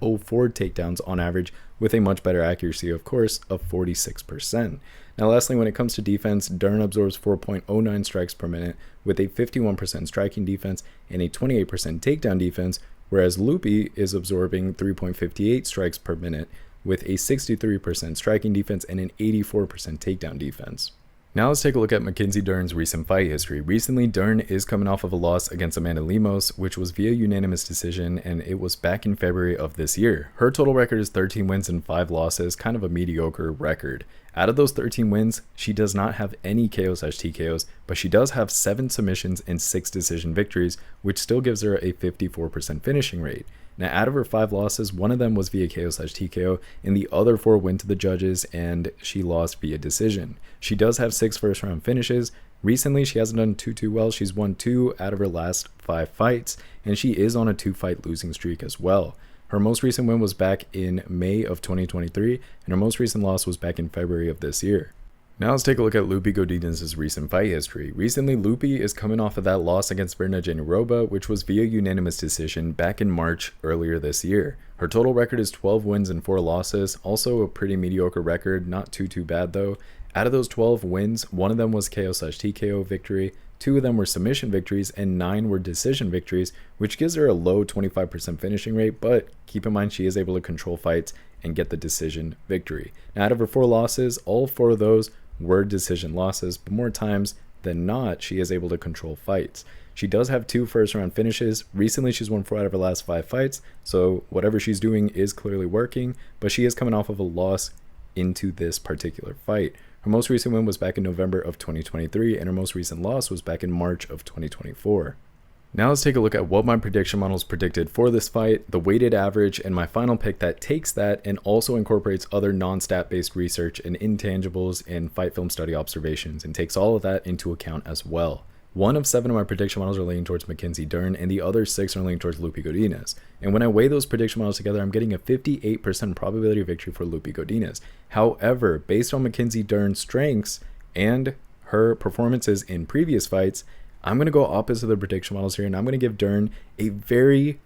takedowns on average with a much better accuracy, of course, of 46%. Now, lastly, when it comes to defense, Dern absorbs 4.09 strikes per minute with a 51% striking defense and a 28% takedown defense, whereas Lupi is absorbing 3.58 strikes per minute with a 63% striking defense and an 84% takedown defense. Now let's take a look at Mackenzie Dern's recent fight history. Recently, Dern is coming off of a loss against Amanda Lemos, which was via unanimous decision, and it was back in February of this year. Her total record is 13 wins and 5 losses, kind of a mediocre record. Out of those 13 wins, she does not have any KO/TKOs, but she does have 7 submissions and 6 decision victories, which still gives her a 54% finishing rate. Now, out of her 5 losses, 1 of them was via KO/TKO, and the other 4 went to the judges, and she lost via decision. She does have 6 first-round finishes. Recently, she hasn't done too well. She's won 2 out of her last 5 fights, and she is on a 2-fight losing streak as well. Her most recent win was back in May of 2023, and her most recent loss was back in February of this year. Now let's take a look at Lupi Godinez's recent fight history. Recently, Lupi is coming off of that loss against Verna Jandiroba, which was via unanimous decision back in March earlier this year. Her total record is 12 wins and 4 losses, also a pretty mediocre record, not too bad though. Out of those 12 wins, 1 of them was KO/TKO victory, 2 of them were submission victories, and 9 were decision victories, which gives her a low 25% finishing rate, but keep in mind she is able to control fights and get the decision victory. Now, out of her 4 losses, all 4 of those were decision losses, but more times than not, she is able to control fights. She does have 2 first-round finishes. Recently, she's won 4 out of her last 5 fights, so whatever she's doing is clearly working, but she is coming off of a loss into this particular fight. Her most recent win was back in November of 2023, and her most recent loss was back in March of 2024. Now let's take a look at what my prediction models predicted for this fight, the weighted average, and my final pick that takes that and also incorporates other non-stat based research and intangibles and fight film study observations and takes all of that into account as well. 1 of 7 of my prediction models are leaning towards Mackenzie Dern, and the other 6 are leaning towards Lupi Godinez. And when I weigh those prediction models together, I'm getting a 58% probability of victory for Lupi Godinez. However, based on Mackenzie Dern's strengths and her performances in previous fights, I'm going to go opposite of the prediction models here, and I'm going to give Dern a very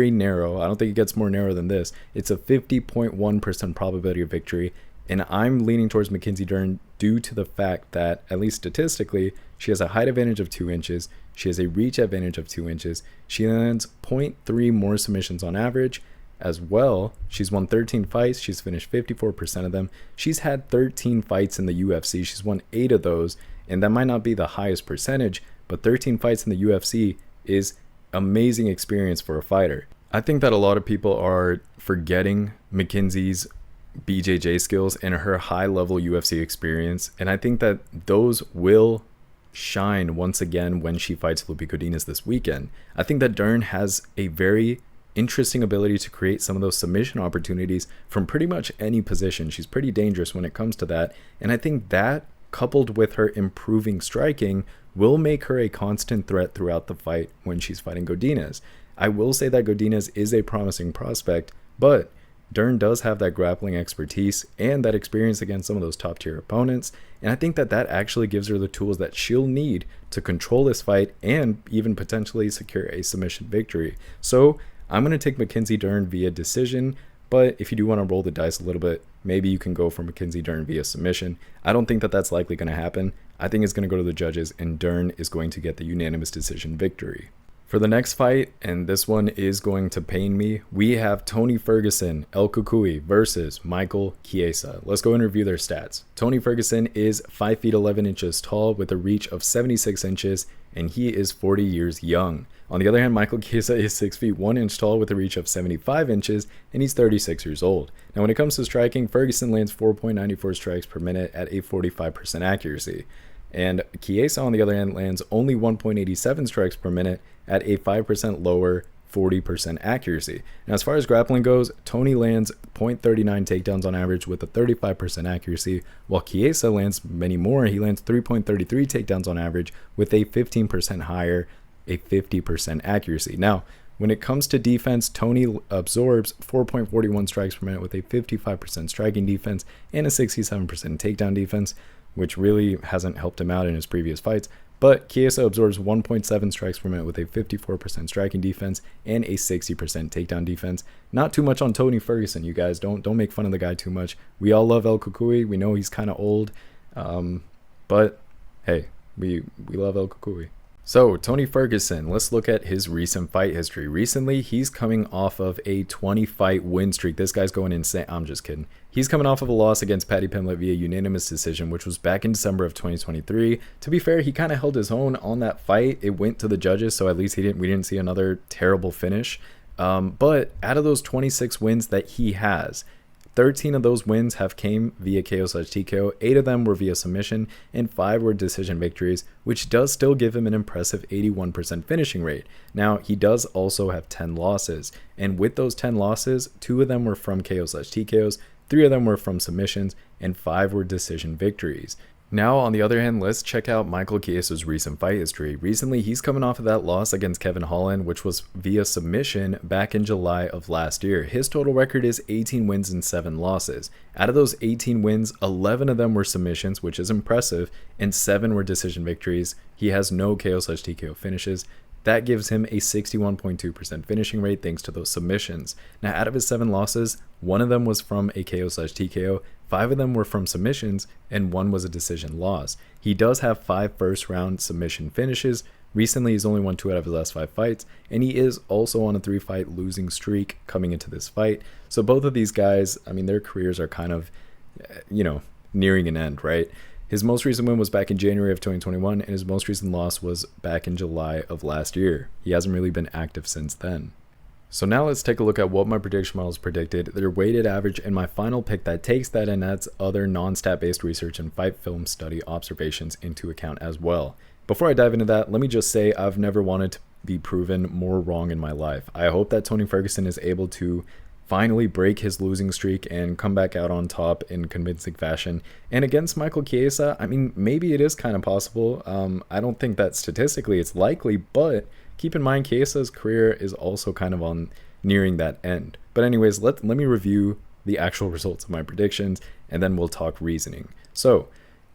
narrow, I don't think it gets more narrow than this, it's a 50.1% probability of victory, and I'm leaning towards Mackenzie Dern due to the fact that, at least statistically, she has a height advantage of 2 inches, she has a reach advantage of 2 inches, she lands 0.3 more submissions on average. As well, she's won 13 fights, she's finished 54% of them, she's had 13 fights in the UFC, she's won 8 of those, and that might not be the highest percentage, but 13 fights in the UFC is amazing experience for a fighter. I think that a lot of people are forgetting Mackenzie's BJJ skills and her high-level UFC experience, and I think that those will shine once again when she fights Lupi Godinez this weekend. I think that Dern has a very interesting ability to create some of those submission opportunities from pretty much any position. She's pretty dangerous when it comes to that, and I think that, coupled with her improving striking, will make her a constant threat throughout the fight when she's fighting Godinez. I will say that Godinez is a promising prospect, but Dern does have that grappling expertise and that experience against some of those top tier opponents, and I think that that actually gives her the tools that she'll need to control this fight and even potentially secure a submission victory. So I'm going to take Mackenzie Dern via decision, but if you do want to roll the dice a little bit, maybe you can go for Mackenzie Dern via submission. I don't think that that's likely going to happen. I think it's going to go to the judges, and Dern is going to get the unanimous decision victory. For the next fight, and this one is going to pain me, we have Tony Ferguson, El Cucuy, versus Michael Chiesa. Let's go and review their stats. Tony Ferguson is 5 feet 11 inches tall with a reach of 76 inches, and he is 40 years young. On the other hand, Michael Chiesa is 6 feet 1 inch tall with a reach of 75 inches, and he's 36 years old. Now, when it comes to striking, Ferguson lands 4.94 strikes per minute at a 45% accuracy. And Chiesa, on the other hand, lands only 1.87 strikes per minute at a 5% lower 40% accuracy. Now, as far as grappling goes, Tony lands 0.39 takedowns on average with a 35% accuracy, while Chiesa lands many more. He lands 3.33 takedowns on average with a 15% higher, a 50% accuracy. Now, when it comes to defense, Tony absorbs 4.41 strikes per minute with a 55% striking defense and a 67% takedown defense, which really hasn't helped him out in his previous fights. But Chiesa absorbs 1.7 strikes per minute with a 54% striking defense and a 60% takedown defense. Not too much on Tony Ferguson, you guys. Don't make fun of the guy too much. We all love El Cucuy. We know he's kind of old, but hey, we love El Cucuy. So, Tony Ferguson, let's look at his recent fight history. Recently, he's coming off of a 20-fight win streak. This guy's going insane. I'm just kidding. He's coming off of a loss against Paddy Pimblett via unanimous decision, which was back in December of 2023. To be fair, he kind of held his own on that fight. It went to the judges, so at least we didn't see another terrible finish. But out of those 26 wins that he has, 13 of those wins have came via KO/TKO, 8 of them were via submission, and 5 were decision victories, which does still give him an impressive 81% finishing rate. Now, he does also have 10 losses, and with those 10 losses, 2 of them were from KO/TKOs, 3 of them were from submissions, and 5 were decision victories. Now, on the other hand, let's check out Michael Chiesa's recent fight history. Recently, he's coming off of that loss against Kevin Holland, which was via submission back in July of last year. His total record is 18 wins and 7 losses. Out of those 18 wins, 11 of them were submissions, which is impressive, and 7 were decision victories. He has no KO/TKO finishes. That gives him a 61.2% finishing rate thanks to those submissions. Now, out of his 7 losses, 1 of them was from a KO/TKO, 5 of them were from submissions, and 1 was a decision loss. He does have 5 first-round submission finishes. Recently, he's only won 2 out of his last 5 fights, and he is also on a 3-fight losing streak coming into this fight. So both of these guys, I mean, their careers are kind of, nearing an end, right? His most recent win was back in January of 2021, and his most recent loss was back in July of last year. He hasn't really been active since then. So now let's take a look at what my prediction models predicted, their weighted average, and my final pick that takes that and adds other non-stat based research and fight film study observations into account as well. Before I dive into that, let me just say I've never wanted to be proven more wrong in my life. I hope that Tony Ferguson is able to finally break his losing streak and come back out on top in convincing fashion. And against Michael Chiesa, I mean, maybe it is kind of possible. I don't think that statistically it's likely, but keep in mind Chiesa's career is also kind of on nearing that end. But anyways, let me review the actual results of my predictions, and then we'll talk reasoning. So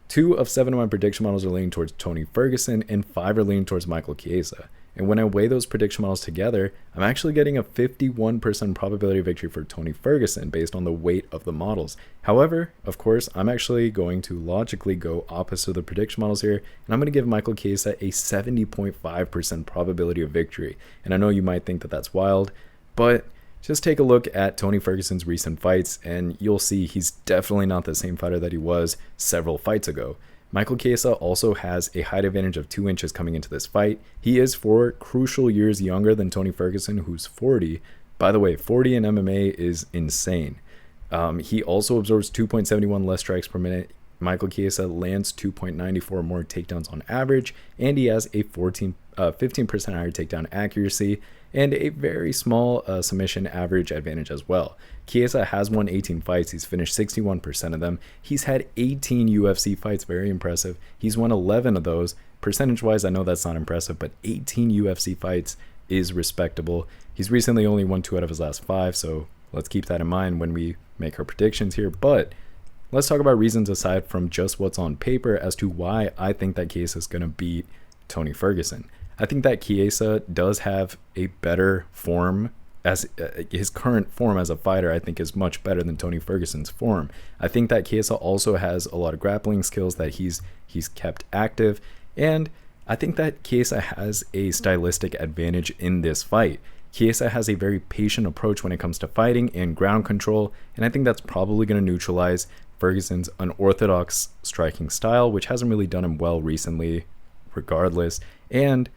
2 of 7 of my prediction models are leaning towards Tony Ferguson, and 5 are leaning towards Michael Chiesa. And when I weigh those prediction models together, I'm actually getting a 51% probability of victory for Tony Ferguson based on the weight of the models. However, of course, I'm actually going to logically go opposite of the prediction models here, and I'm going to give Michael Chiesa a 70.5% probability of victory. And I know you might think that that's wild, but just take a look at Tony Ferguson's recent fights, and you'll see he's definitely not the same fighter that he was several fights ago. Michael Chiesa also has a height advantage of 2 inches coming into this fight. He is 4 crucial years younger than Tony Ferguson, who's 40. By the way, 40 in MMA is insane. He also absorbs 2.71 less strikes per minute. Michael Chiesa lands 2.94 more takedowns on average, and he has a 15% higher takedown accuracy and a very small submission average advantage as well. Chiesa has won 18 fights. He's finished 61% of them. He's had 18 UFC fights, very impressive. He's won 11 of those. Percentage-wise, I know that's not impressive, but 18 UFC fights is respectable. He's recently only won 2 out of his last 5, so let's keep that in mind when we make our predictions here. But let's talk about reasons aside from just what's on paper as to why I think that Chiesa is going to beat Tony Ferguson. I think that Chiesa does have a better form, as his current form as a fighter I think is much better than Tony Ferguson's form. I think that Chiesa also has a lot of grappling skills that he's kept active, and I think that Chiesa has a stylistic advantage in this fight. Chiesa has a very patient approach when it comes to fighting and ground control, and I think that's probably going to neutralize Ferguson's unorthodox striking style, which hasn't really done him well recently regardless. And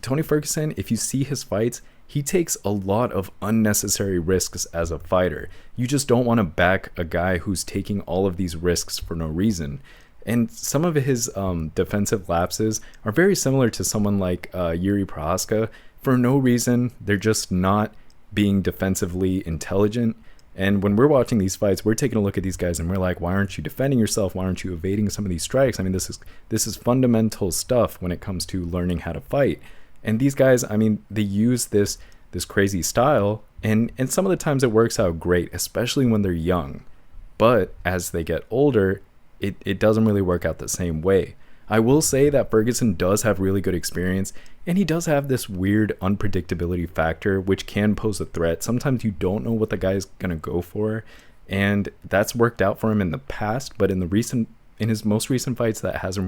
Tony Ferguson, if you see his fights, he takes a lot of unnecessary risks as a fighter. You just don't want to back a guy who's taking all of these risks for no reason. And some of his defensive lapses are very similar to someone like Yuri Prohaska. For no reason, they're just not being defensively intelligent. And when we're watching these fights, we're taking a look at these guys and we're like, why aren't you defending yourself? Why aren't you evading some of these strikes? I mean, this is fundamental stuff when it comes to learning how to fight. And these guys, I mean, they use this crazy style, and some of the times it works out great, especially when they're young. But as they get older, it doesn't really work out the same way. I will say that Ferguson does have really good experience, and he does have this weird unpredictability factor, which can pose a threat. Sometimes you don't know what the guy's going to go for, and that's worked out for him in the past, but in his most recent fights, that has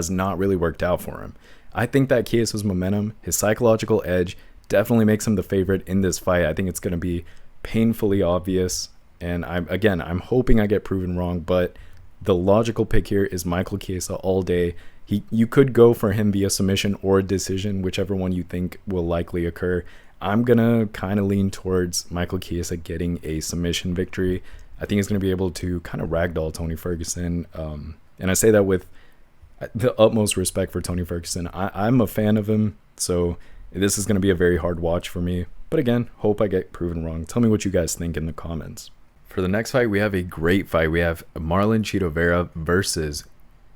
not really worked out for him. I think that Chiasa's momentum, his psychological edge, definitely makes him the favorite in this fight. I think it's going to be painfully obvious. And I'm hoping I get proven wrong, but the logical pick here is Michael Chiesa all day. You could go for him via submission or a decision, whichever one you think will likely occur. I'm going to kind of lean towards Michael Chiesa getting a submission victory. I think he's going to be able to kind of ragdoll Tony Ferguson. And I say that with the utmost respect for Tony Ferguson. I'm a fan of him, so this is going to be a very hard watch for me. But again, hope I get proven wrong. Tell me what you guys think in the comments. For the next fight, we have a great fight. We have Marlon Chito Vera versus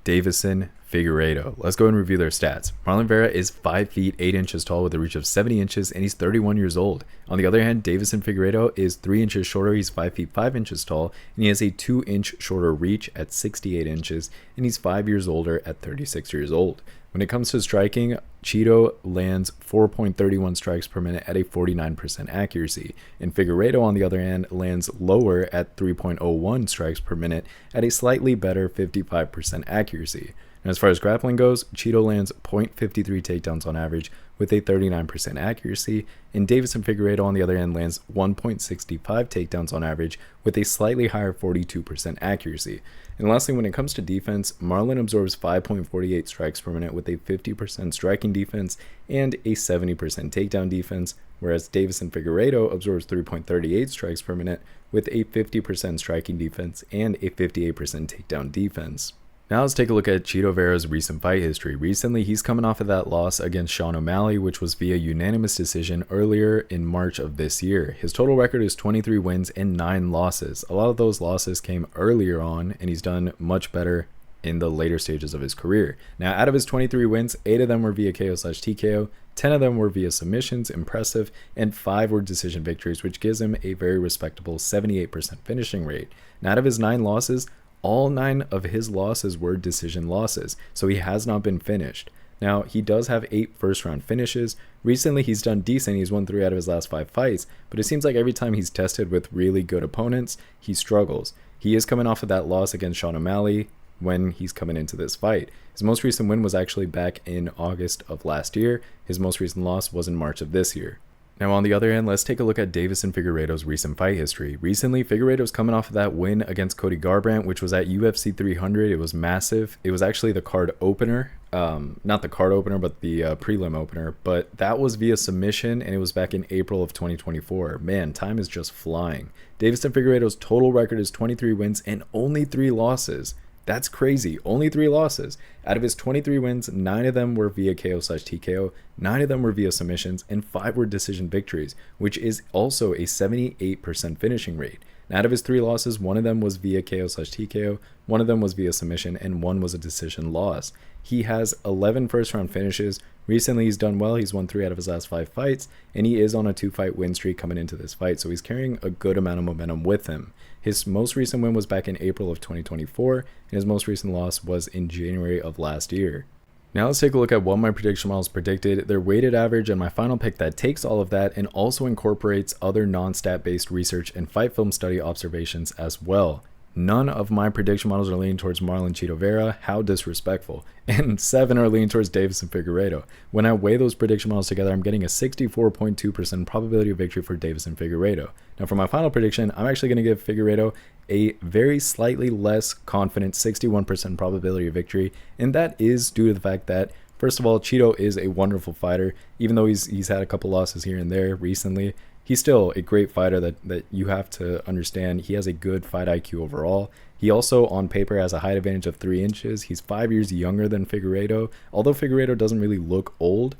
Deiveson Figueiredo. Let's go and review their stats. Marlon Vera is 5 feet 8 inches tall with a reach of 70 inches, and he's 31 years old. On the other hand, Deiveson Figueiredo is 3 inches shorter. He's 5 feet 5 inches tall, and he has a 2-inch shorter reach at 68 inches, and he's 5 years older at 36 years old. When it comes to striking, Chito lands 4.31 strikes per minute at a 49% accuracy, and Figueiredo, on the other hand, lands lower at 3.01 strikes per minute at a slightly better 55% accuracy. And as far as grappling goes, Chito lands 0.53 takedowns on average with a 39% accuracy, and Deiveson Figueiredo, on the other hand, lands 1.65 takedowns on average with a slightly higher 42% accuracy. And lastly, when it comes to defense, Marlon absorbs 5.48 strikes per minute with a 50% striking defense and a 70% takedown defense, whereas Deiveson Figueiredo absorbs 3.38 strikes per minute with a 50% striking defense and a 58% takedown defense. Now let's take a look at Chito Vera's recent fight history. Recently, he's coming off of that loss against Sean O'Malley, which was via unanimous decision earlier in March of this year. His total record is 23 wins and 9 losses. A lot of those losses came earlier on, and he's done much better in the later stages of his career. Now, out of his 23 wins, 8 of them were via KO/TKO, 10 of them were via submissions, impressive, and 5 were decision victories, which gives him a very respectable 78% finishing rate. Now, out of his 9 losses, all 9 of his losses were decision losses, so he has not been finished. Now, he does have 8 first-round finishes. Recently, he's done decent. He's won 3 out of his last 5 fights, but it seems like every time he's tested with really good opponents, he struggles. He is coming off of that loss against Sean O'Malley when he's coming into this fight. His most recent win was actually back in August of last year. His most recent loss was in March of this year. Now, on the other hand, let's take a look at Deiveson Figueiredo's recent fight history. Recently, Figueiredo's coming off of that win against Cody Garbrandt, which was at UFC 300. It was massive. It was actually the card opener. Not the card opener, but the prelim opener. But that was via submission, and it was back in April of 2024. Man, time is just flying. Deiveson Figueiredo's total record is 23 wins and only 3 losses. That's crazy. Only 3 losses. Out of his 23 wins, 9 of them were via KO/TKO, 9 of them were via submissions, and 5 were decision victories, which is also a 78% finishing rate. Now, out of his 3 losses, 1 of them was via KO/TKO, 1 of them was via submission, and 1 was a decision loss. He has 11 first-round finishes. Recently, he's done well. He's won 3 out of his last 5 fights, and he is on a 2-fight win streak coming into this fight, so he's carrying a good amount of momentum with him. His most recent win was back in April of 2024, and his most recent loss was in January of last year. Now let's take a look at what my prediction models predicted, their weighted average, and my final pick that takes all of that and also incorporates other non-stat based research and fight film study observations as well. None of my prediction models are leaning towards Marlon Chito Vera. How disrespectful. And 7 are leaning towards Deiveson Figueiredo. When I weigh those prediction models together, I'm getting a 64.2% probability of victory for Deiveson Figueiredo. Now, for my final prediction, I'm actually going to give Figueiredo a very slightly less confident 61% probability of victory. And that is due to the fact that, first of all, Chito is a wonderful fighter. Even though he's had a couple losses here and there recently, he's still a great fighter that you have to understand. He has a good fight IQ overall. He also, on paper, has a height advantage of 3 inches. He's 5 years younger than Figueiredo. Although Figueiredo doesn't really look old,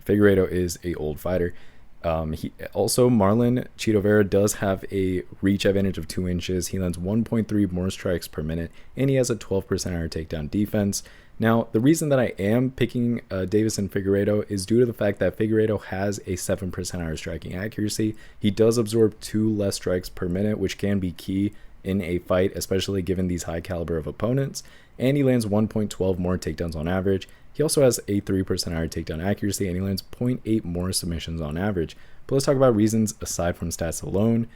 Figueiredo is a old fighter. Marlon Chito Vera does have a reach advantage of 2 inches. He lands 1.3 more strikes per minute, and he has a 12% higher takedown defense. Now, the reason that I am picking Deiveson Figueiredo is due to the fact that Figueiredo has a 7% higher striking accuracy. He does absorb 2 less strikes per minute, which can be key in a fight, especially given these high caliber of opponents. And he lands 1.12 more takedowns on average. He also has a 3% higher takedown accuracy, and he lands 0.8 more submissions on average. But let's talk about reasons aside from stats alone.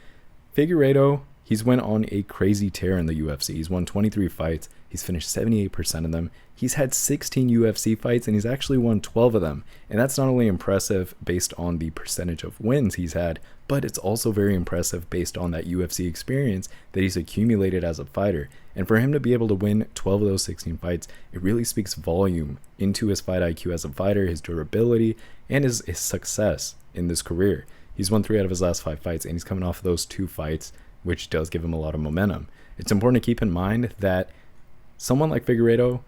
Figueiredo, he's went on a crazy tear in the UFC. He's won 23 fights. He's finished 78% of them. He's had 16 UFC fights, and he's actually won 12 of them. And that's not only impressive based on the percentage of wins he's had, but it's also very impressive based on that UFC experience that he's accumulated as a fighter. And for him to be able to win 12 of those 16 fights, it really speaks volume into his fight IQ as a fighter, his durability, and his success in this career. He's won 3 out of his last 5 fights, and he's coming off of those 2 fights, which does give him a lot of momentum. It's important to keep in mind that someone like Figueiredo,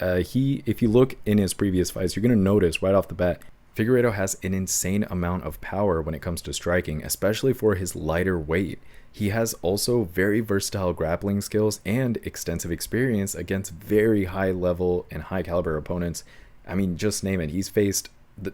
if you look in his previous fights, you're going to notice right off the bat, Figueiredo has an insane amount of power when it comes to striking, especially for his lighter weight. He has also very versatile grappling skills and extensive experience against very high level and high caliber opponents. I mean, just name it. He's faced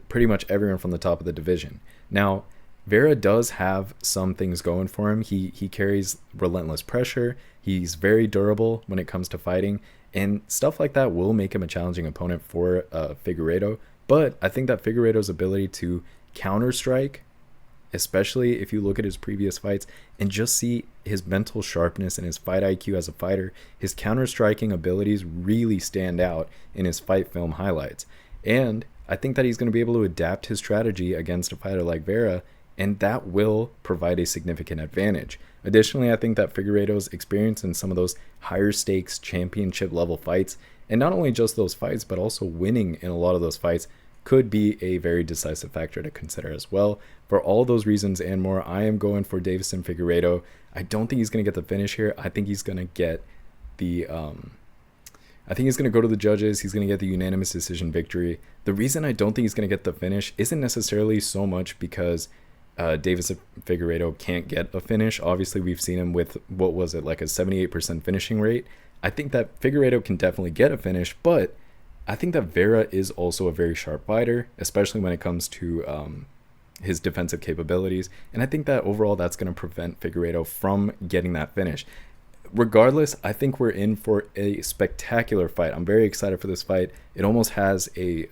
pretty much everyone from the top of the division. Now, Vera does have some things going for him. He carries relentless pressure. He's very durable when it comes to fighting, and stuff like that will make him a challenging opponent for Figueiredo. But I think that Figueiredo's ability to counter-strike, especially if you look at his previous fights and just see his mental sharpness and his fight IQ as a fighter, his counter-striking abilities really stand out in his fight film highlights. And I think that he's going to be able to adapt his strategy against a fighter like Vera, and that will provide a significant advantage. Additionally, I think that Figueiredo's experience in some of those higher stakes championship level fights, and not only just those fights, but also winning in a lot of those fights, could be a very decisive factor to consider as well. For all those reasons and more, I am going for Deiveson Figueiredo. I don't think he's going to get the finish here. I think he's going to get the I think he's going to go to the judges. He's going to get the unanimous decision victory. The reason I don't think he's going to get the finish isn't necessarily so much because Deiveson Figueiredo can't get a finish. Obviously, we've seen him with, what was it, like a 78% finishing rate. I think that Figueiredo can definitely get a finish, but I think that Vera is also a very sharp fighter, especially when it comes to his defensive capabilities. And I think that overall that's going to prevent Figueiredo from getting that finish. Regardless, I think we're in for a spectacular fight. I'm very excited for this fight. It almost has a...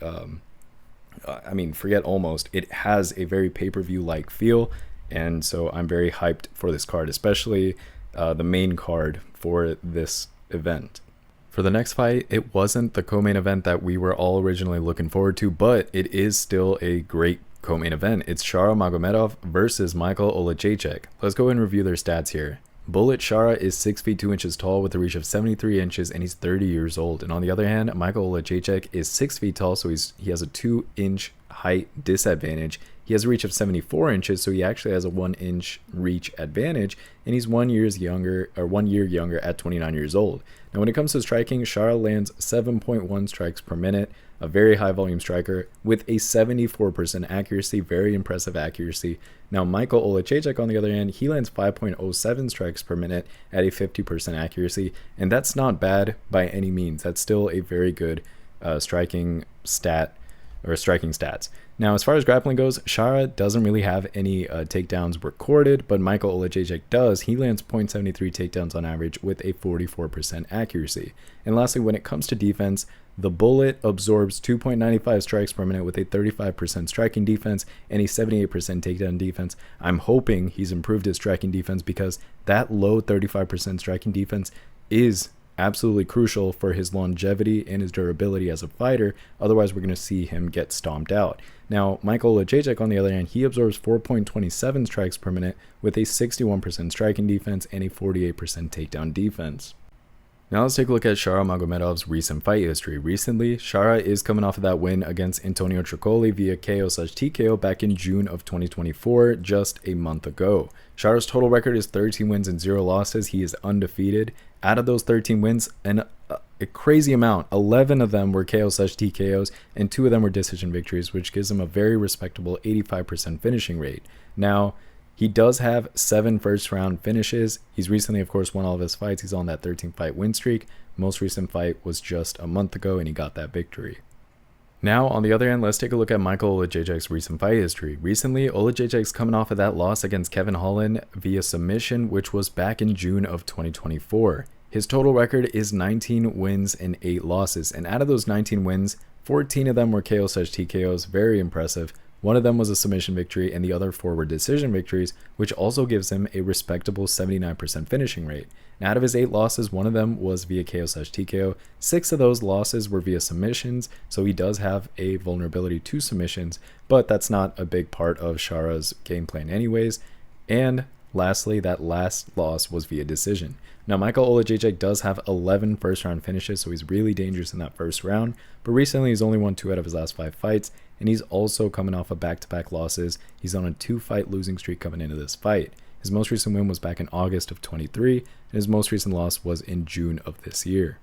forget almost. It has a very pay-per-view-like feel, and so I'm very hyped for this card, especially the main card for this event. For the next fight, it wasn't the co-main event that we were all originally looking forward to, but it is still a great co-main event. It's Nurmagomedov versus Michael Oleksiejczuk. Let's go and review their stats here. Bullet Shara is 6 feet 2 inches tall with a reach of 73 inches, and he's 30 years old. And on the other hand, Michael Oleksiejczuk is 6 feet tall, so he has a 2-inch height disadvantage. He has a reach of 74 inches, so he actually has a 1-inch reach advantage, and he's 1 year younger at 29 years old. Now, when it comes to striking, Shara lands 7.1 strikes per minute, a very high volume striker with a 74% accuracy, very impressive accuracy. Now, Michael Oleksiejczuk, on the other hand, he lands 5.07 strikes per minute at a 50% accuracy, and that's not bad by any means. That's still a very good striking stats. Now, as far as grappling goes, Shara doesn't really have any takedowns recorded, but Michael Oleksiejczuk does. He lands 0.73 takedowns on average with a 44% accuracy. And lastly, when it comes to defense, the Bullet absorbs 2.95 strikes per minute with a 35% striking defense and a 78% takedown defense. I'm hoping he's improved his striking defense because that low 35% striking defense is absolutely crucial for his longevity and his durability as a fighter. Otherwise, we're going to see him get stomped out. Now, Michael Oleksiejczuk, on the other hand, he absorbs 4.27 strikes per minute with a 61% striking defense and a 48% takedown defense. Now let's take a look at Nurmagomedov's recent fight history. Recently, Shara is coming off of that win against Antonio Tricoli via KO/TKO back in June of 2024, just a month ago. Shara's total record is 13 wins and 0 losses. He is undefeated. Out of those 13 wins, a crazy amount, 11 of them were KO/TKOs and 2 of them were decision victories, which gives him a very respectable 85% finishing rate. Now, he does have 7 first-round finishes. He's recently, of course, won all of his fights. He's on that 13-fight win streak. Most recent fight was just a month ago, and he got that victory. Now, on the other hand, let's take a look at Michael Oleksiejczuk's recent fight history. Recently, Oleksiejczuk's coming off of that loss against Kevin Holland via submission, which was back in June of 2024. His total record is 19 wins and 8 losses, and out of those 19 wins, 14 of them were KO/TKOs, very impressive. One of them was a submission victory and the other 4 were decision victories, which also gives him a respectable 79% finishing rate. Now, out of his 8 losses, one of them was via KO/TKO. 6 of those losses were via submissions, so he does have a vulnerability to submissions, but that's not a big part of Shara's game plan anyways. And lastly, that last loss was via decision. Now, Michael Olajejek does have 11 first-round finishes, so he's really dangerous in that first round, but recently he's only won 2 out of his last 5 fights, and he's also coming off of back-to-back losses. He's on a 2-fight losing streak coming into this fight. His most recent win was back in August of 23, and his most recent loss was in June of this year.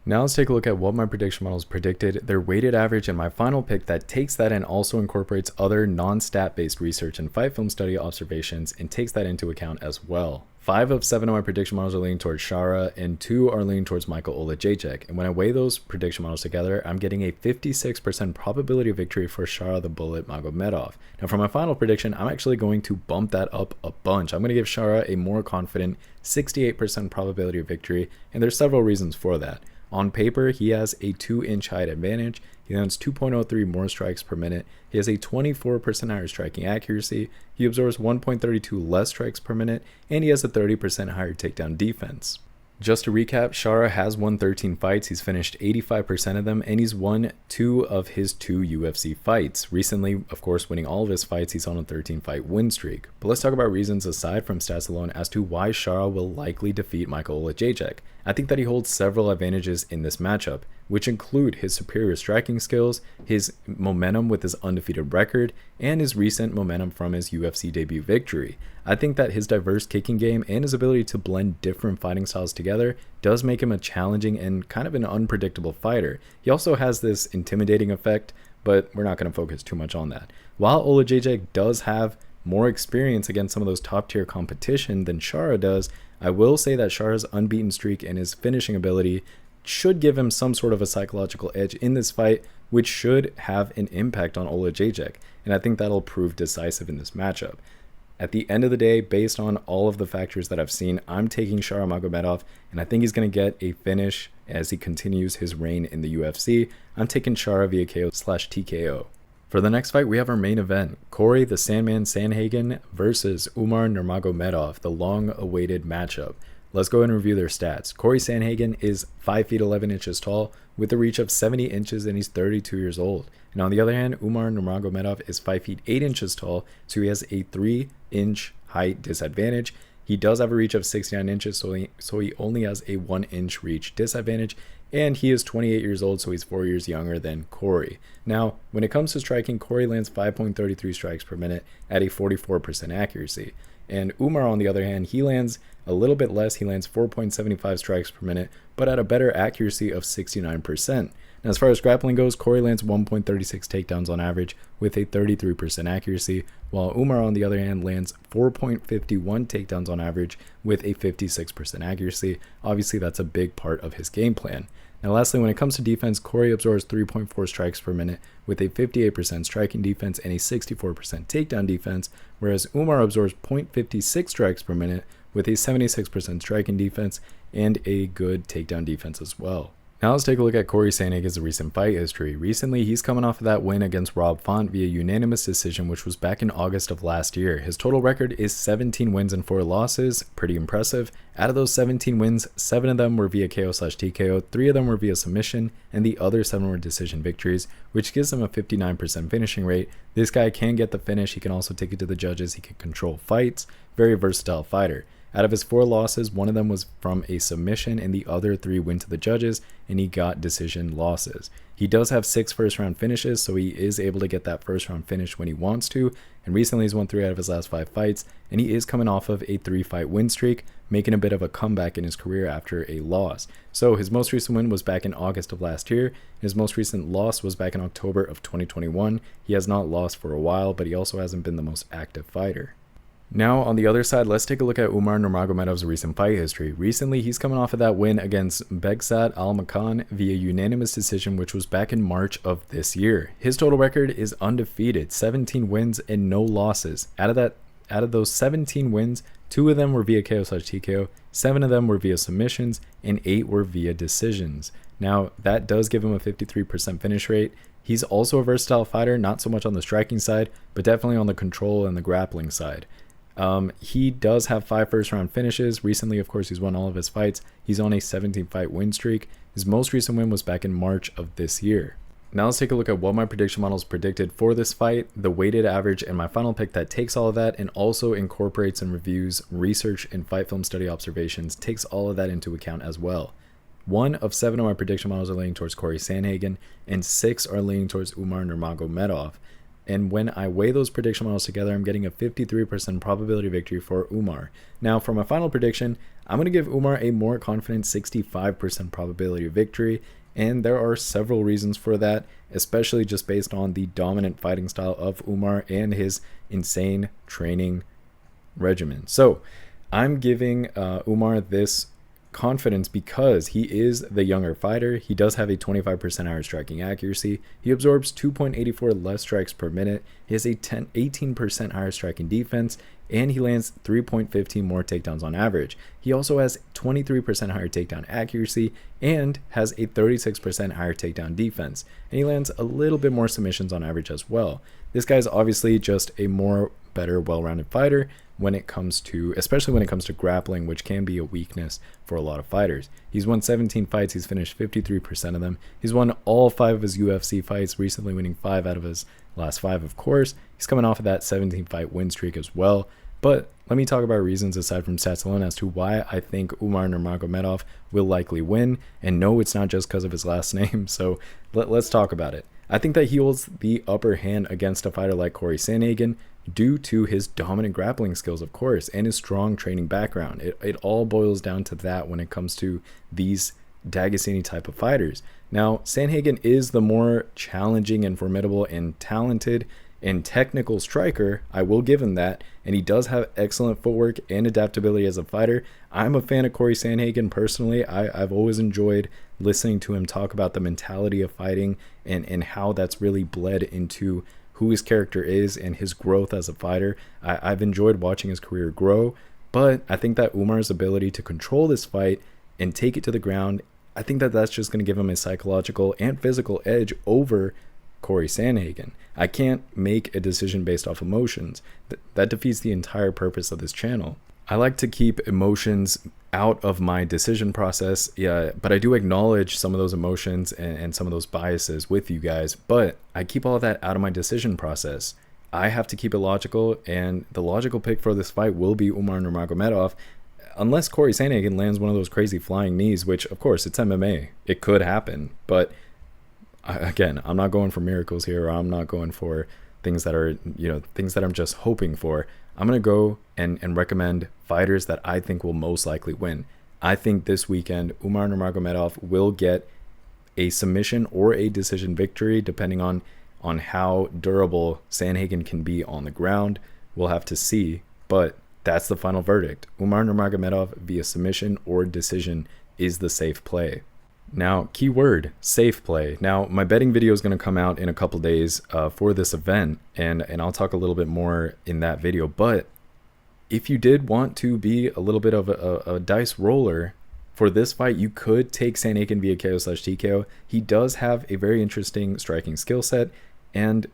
Now let's take a look at what my prediction models predicted, their weighted average, and my final pick that takes that and also incorporates other non-stat based research and fight film study observations and takes that into account as well. 5 of 7 of my prediction models are leaning towards Shara and 2 are leaning towards Michael Olajejek. And when I weigh those prediction models together, I'm getting a 56% probability of victory for Shara the Bullet Magomedov. Now for my final prediction, I'm actually going to bump that up a bunch. I'm going to give Shara a more confident 68% probability of victory, and there's several reasons for that. On paper, he has a 2-inch height advantage. He lands 2.03 more strikes per minute. He has a 24% higher striking accuracy. He absorbs 1.32 less strikes per minute, and he has a 30% higher takedown defense. Just to recap, Shara has won 13 fights, he's finished 85% of them, and he's won 2 of his 2 UFC fights. Recently, of course, winning all of his fights, he's on a 13-fight win streak. But let's talk about reasons aside from stats alone as to why Shara will likely defeat Michael Olajejek. I think that he holds several advantages in this matchup, which include his superior striking skills, his momentum with his undefeated record, and his recent momentum from his UFC debut victory. I think that his diverse kicking game and his ability to blend different fighting styles together does make him a challenging and kind of an unpredictable fighter. He also has this intimidating effect, but we're not going to focus too much on that. While Olajejek does have more experience against some of those top tier competition than Shara does, I will say that Shara's unbeaten streak and his finishing ability should give him some sort of a psychological edge in this fight, which should have an impact on Olajejek, and I think that'll prove decisive in this matchup. At the end of the day, based on all of the factors that I've seen, I'm taking Shara Magomedov, and I think he's going to get a finish as he continues his reign in the UFC. I'm taking Shara via KO/TKO. For the next fight, we have our main event, Cory the Sandman Sandhagen versus Umar Nurmagomedov, the long-awaited matchup. Let's go ahead and review their stats. Cory Sandhagen is 5 feet 11 inches tall with a reach of 70 inches and he's 32 years old. And on the other hand, Umar Nurmagomedov is 5 feet 8 inches tall, so he has a 3-inch height disadvantage. He does have a reach of 69 inches, so he only has a 1-inch reach disadvantage. And he is 28 years old, so he's 4 years younger than Cory. Now, when it comes to striking, Cory lands 5.33 strikes per minute at a 44% accuracy. And Umar, on the other hand, he lands a little bit less. He lands 4.75 strikes per minute, but at a better accuracy of 69%. Now, as far as grappling goes, Cory lands 1.36 takedowns on average with a 33% accuracy, while Umar, on the other hand, lands 4.51 takedowns on average with a 56% accuracy. Obviously, that's a big part of his game plan. Now, lastly, when it comes to defense, Cory absorbs 3.4 strikes per minute with a 58% striking defense and a 64% takedown defense, whereas Umar absorbs 0.56 strikes per minute with a 76% striking defense and a good takedown defense as well. Now let's take a look at Cory Sandhagen's recent fight history. Recently, he's coming off of that win against Rob Font via unanimous decision, which was back in August of last year. His total record is 17 wins and 4 losses, pretty impressive. Out of those 17 wins, 7 of them were via KO/TKO, 3 of them were via submission, and the other 7 were decision victories, which gives him a 59% finishing rate. This guy can get the finish, he can also take it to the judges, he can control fights, very versatile fighter. Out of his 4 losses, 1 of them was from a submission and the other 3 went to the judges, and he got decision losses. He does have 6 first-round finishes, so he is able to get that first-round finish when he wants to, and recently he's won 3 out of his last 5 fights, and he is coming off of a 3-fight win streak, making a bit of a comeback in his career after a loss. So his most recent win was back in August of last year. His most recent loss was back in October of 2021. He has not lost for a while, but he also hasn't been the most active fighter. Now, on the other side, let's take a look at Umar Nurmagomedov's recent fight history. Recently, he's coming off of that win against Behzad Almakhan via unanimous decision, which was back in March of this year. His total record is undefeated, 17 wins and no losses. Out of those 17 wins, 2 of them were via KO/TKO, 7 of them were via submissions, and 8 were via decisions. Now, that does give him a 53% finish rate. He's also a versatile fighter, not so much on the striking side, but definitely on the control and the grappling side. He does have 5 first-round finishes. Recently, of course, he's won all of his fights. He's on a 17-fight win streak. His most recent win was back in March of this year. Now let's take a look at what my prediction models predicted for this fight, the weighted average, and my final pick that takes all of that and also incorporates and reviews research and fight film study observations, takes all of that into account as well. 1 of 7 of my prediction models are leaning towards Cory Sandhagen, and 6 are leaning towards Umar Nurmagomedov. And when I weigh those prediction models together, I'm getting a 53% probability victory for Umar. Now, for my final prediction, I'm going to give Umar a more confident 65% probability of victory, and there are several reasons for that, especially just based on the dominant fighting style of Umar and his insane training regimen. So I'm giving Umar this confidence because he is the younger fighter. He does have a 25% higher striking accuracy. He absorbs 2.84 less strikes per minute. He has a 18% higher striking defense, and he lands 3.15 more takedowns on average. He also has 23% higher takedown accuracy and has a 36% higher takedown defense, and he lands a little bit more submissions on average as well. This guy's obviously just a better, well-rounded fighter when it comes to, especially when it comes to grappling, which can be a weakness for a lot of fighters. He's won 17 fights. He's finished 53% of them. He's won all 5 of his UFC fights, recently winning 5 out of his last 5, of course. He's coming off of that 17-fight win streak as well. But let me talk about reasons aside from stats alone as to why I think Umar Nurmagomedov will likely win. And no, it's not just because of his last name. So let's talk about it. I think that he holds the upper hand against a fighter like Cory Sandhagen due to his dominant grappling skills, of course, and his strong training background. It all boils down to that when it comes to these Dagestani type of fighters. Now, Sandhagen is the more challenging and formidable and talented and technical striker. I will give him that, and he does have excellent footwork and adaptability as a fighter. I'm a fan of Cory Sandhagen personally. I've always enjoyed listening to him talk about the mentality of fighting and how that's really bled into who his character is and his growth as a fighter. I've enjoyed watching his career grow, but I think that Umar's ability to control this fight and take it to the ground, I think that that's just going to give him a psychological and physical edge over Cory Sandhagen. I can't make a decision based off emotions. That defeats the entire purpose of this channel. I like to keep emotions out of my decision process, but I do acknowledge some of those emotions and some of those biases with you guys, but I keep all of that out of my decision process. I have to keep it logical, and the logical pick for this fight will be Umar Nurmagomedov, unless Cory Sandhagen lands one of those crazy flying knees, which, of course, it's MMA. It could happen, but again, I'm not going for miracles here, or I'm not going for things that are, things that I'm just hoping for. I'm going to go and recommend fighters that I think will most likely win. I think this weekend, Umar Nurmagomedov will get a submission or a decision victory, depending on how durable Sandhagen can be on the ground. We'll have to see, but that's the final verdict. Umar Nurmagomedov via submission or decision is the safe play. Now, keyword, safe play. Now, my betting video is going to come out in a couple days for this event, and I'll talk a little bit more in that video. But if you did want to be a little bit of a dice roller for this fight, you could take Sandhagen via KO/TKO. He does have a very interesting striking skill set, and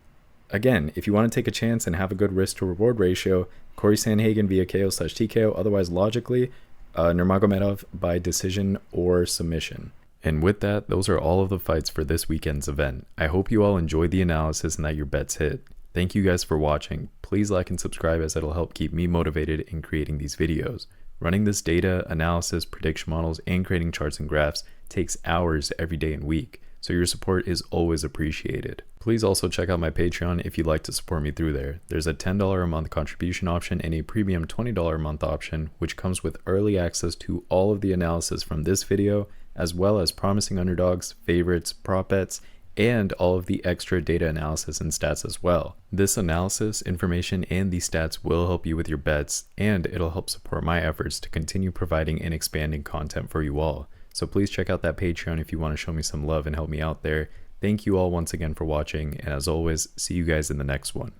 again, if you want to take a chance and have a good risk to reward ratio, Cory Sandhagen via KO/TKO. Otherwise, logically, Nurmagomedov by decision or submission. And with that, those are all of the fights for this weekend's event. I hope you all enjoyed the analysis and that your bets hit. Thank you guys for watching. Please like and subscribe, as it'll help keep me motivated in creating these videos. Running this data, analysis, prediction models, and creating charts and graphs takes hours every day and week, so your support is always appreciated. Please also check out my Patreon if you'd like to support me through there. There's a $10 a month contribution option and a premium $20 a month option, which comes with early access to all of the analysis from this video, as well as promising underdogs, favorites, prop bets, and all of the extra data analysis and stats as well. This analysis, information, and these stats will help you with your bets, and it'll help support my efforts to continue providing and expanding content for you all. So please check out that Patreon if you want to show me some love and help me out there. Thank you all once again for watching, and as always, see you guys in the next one.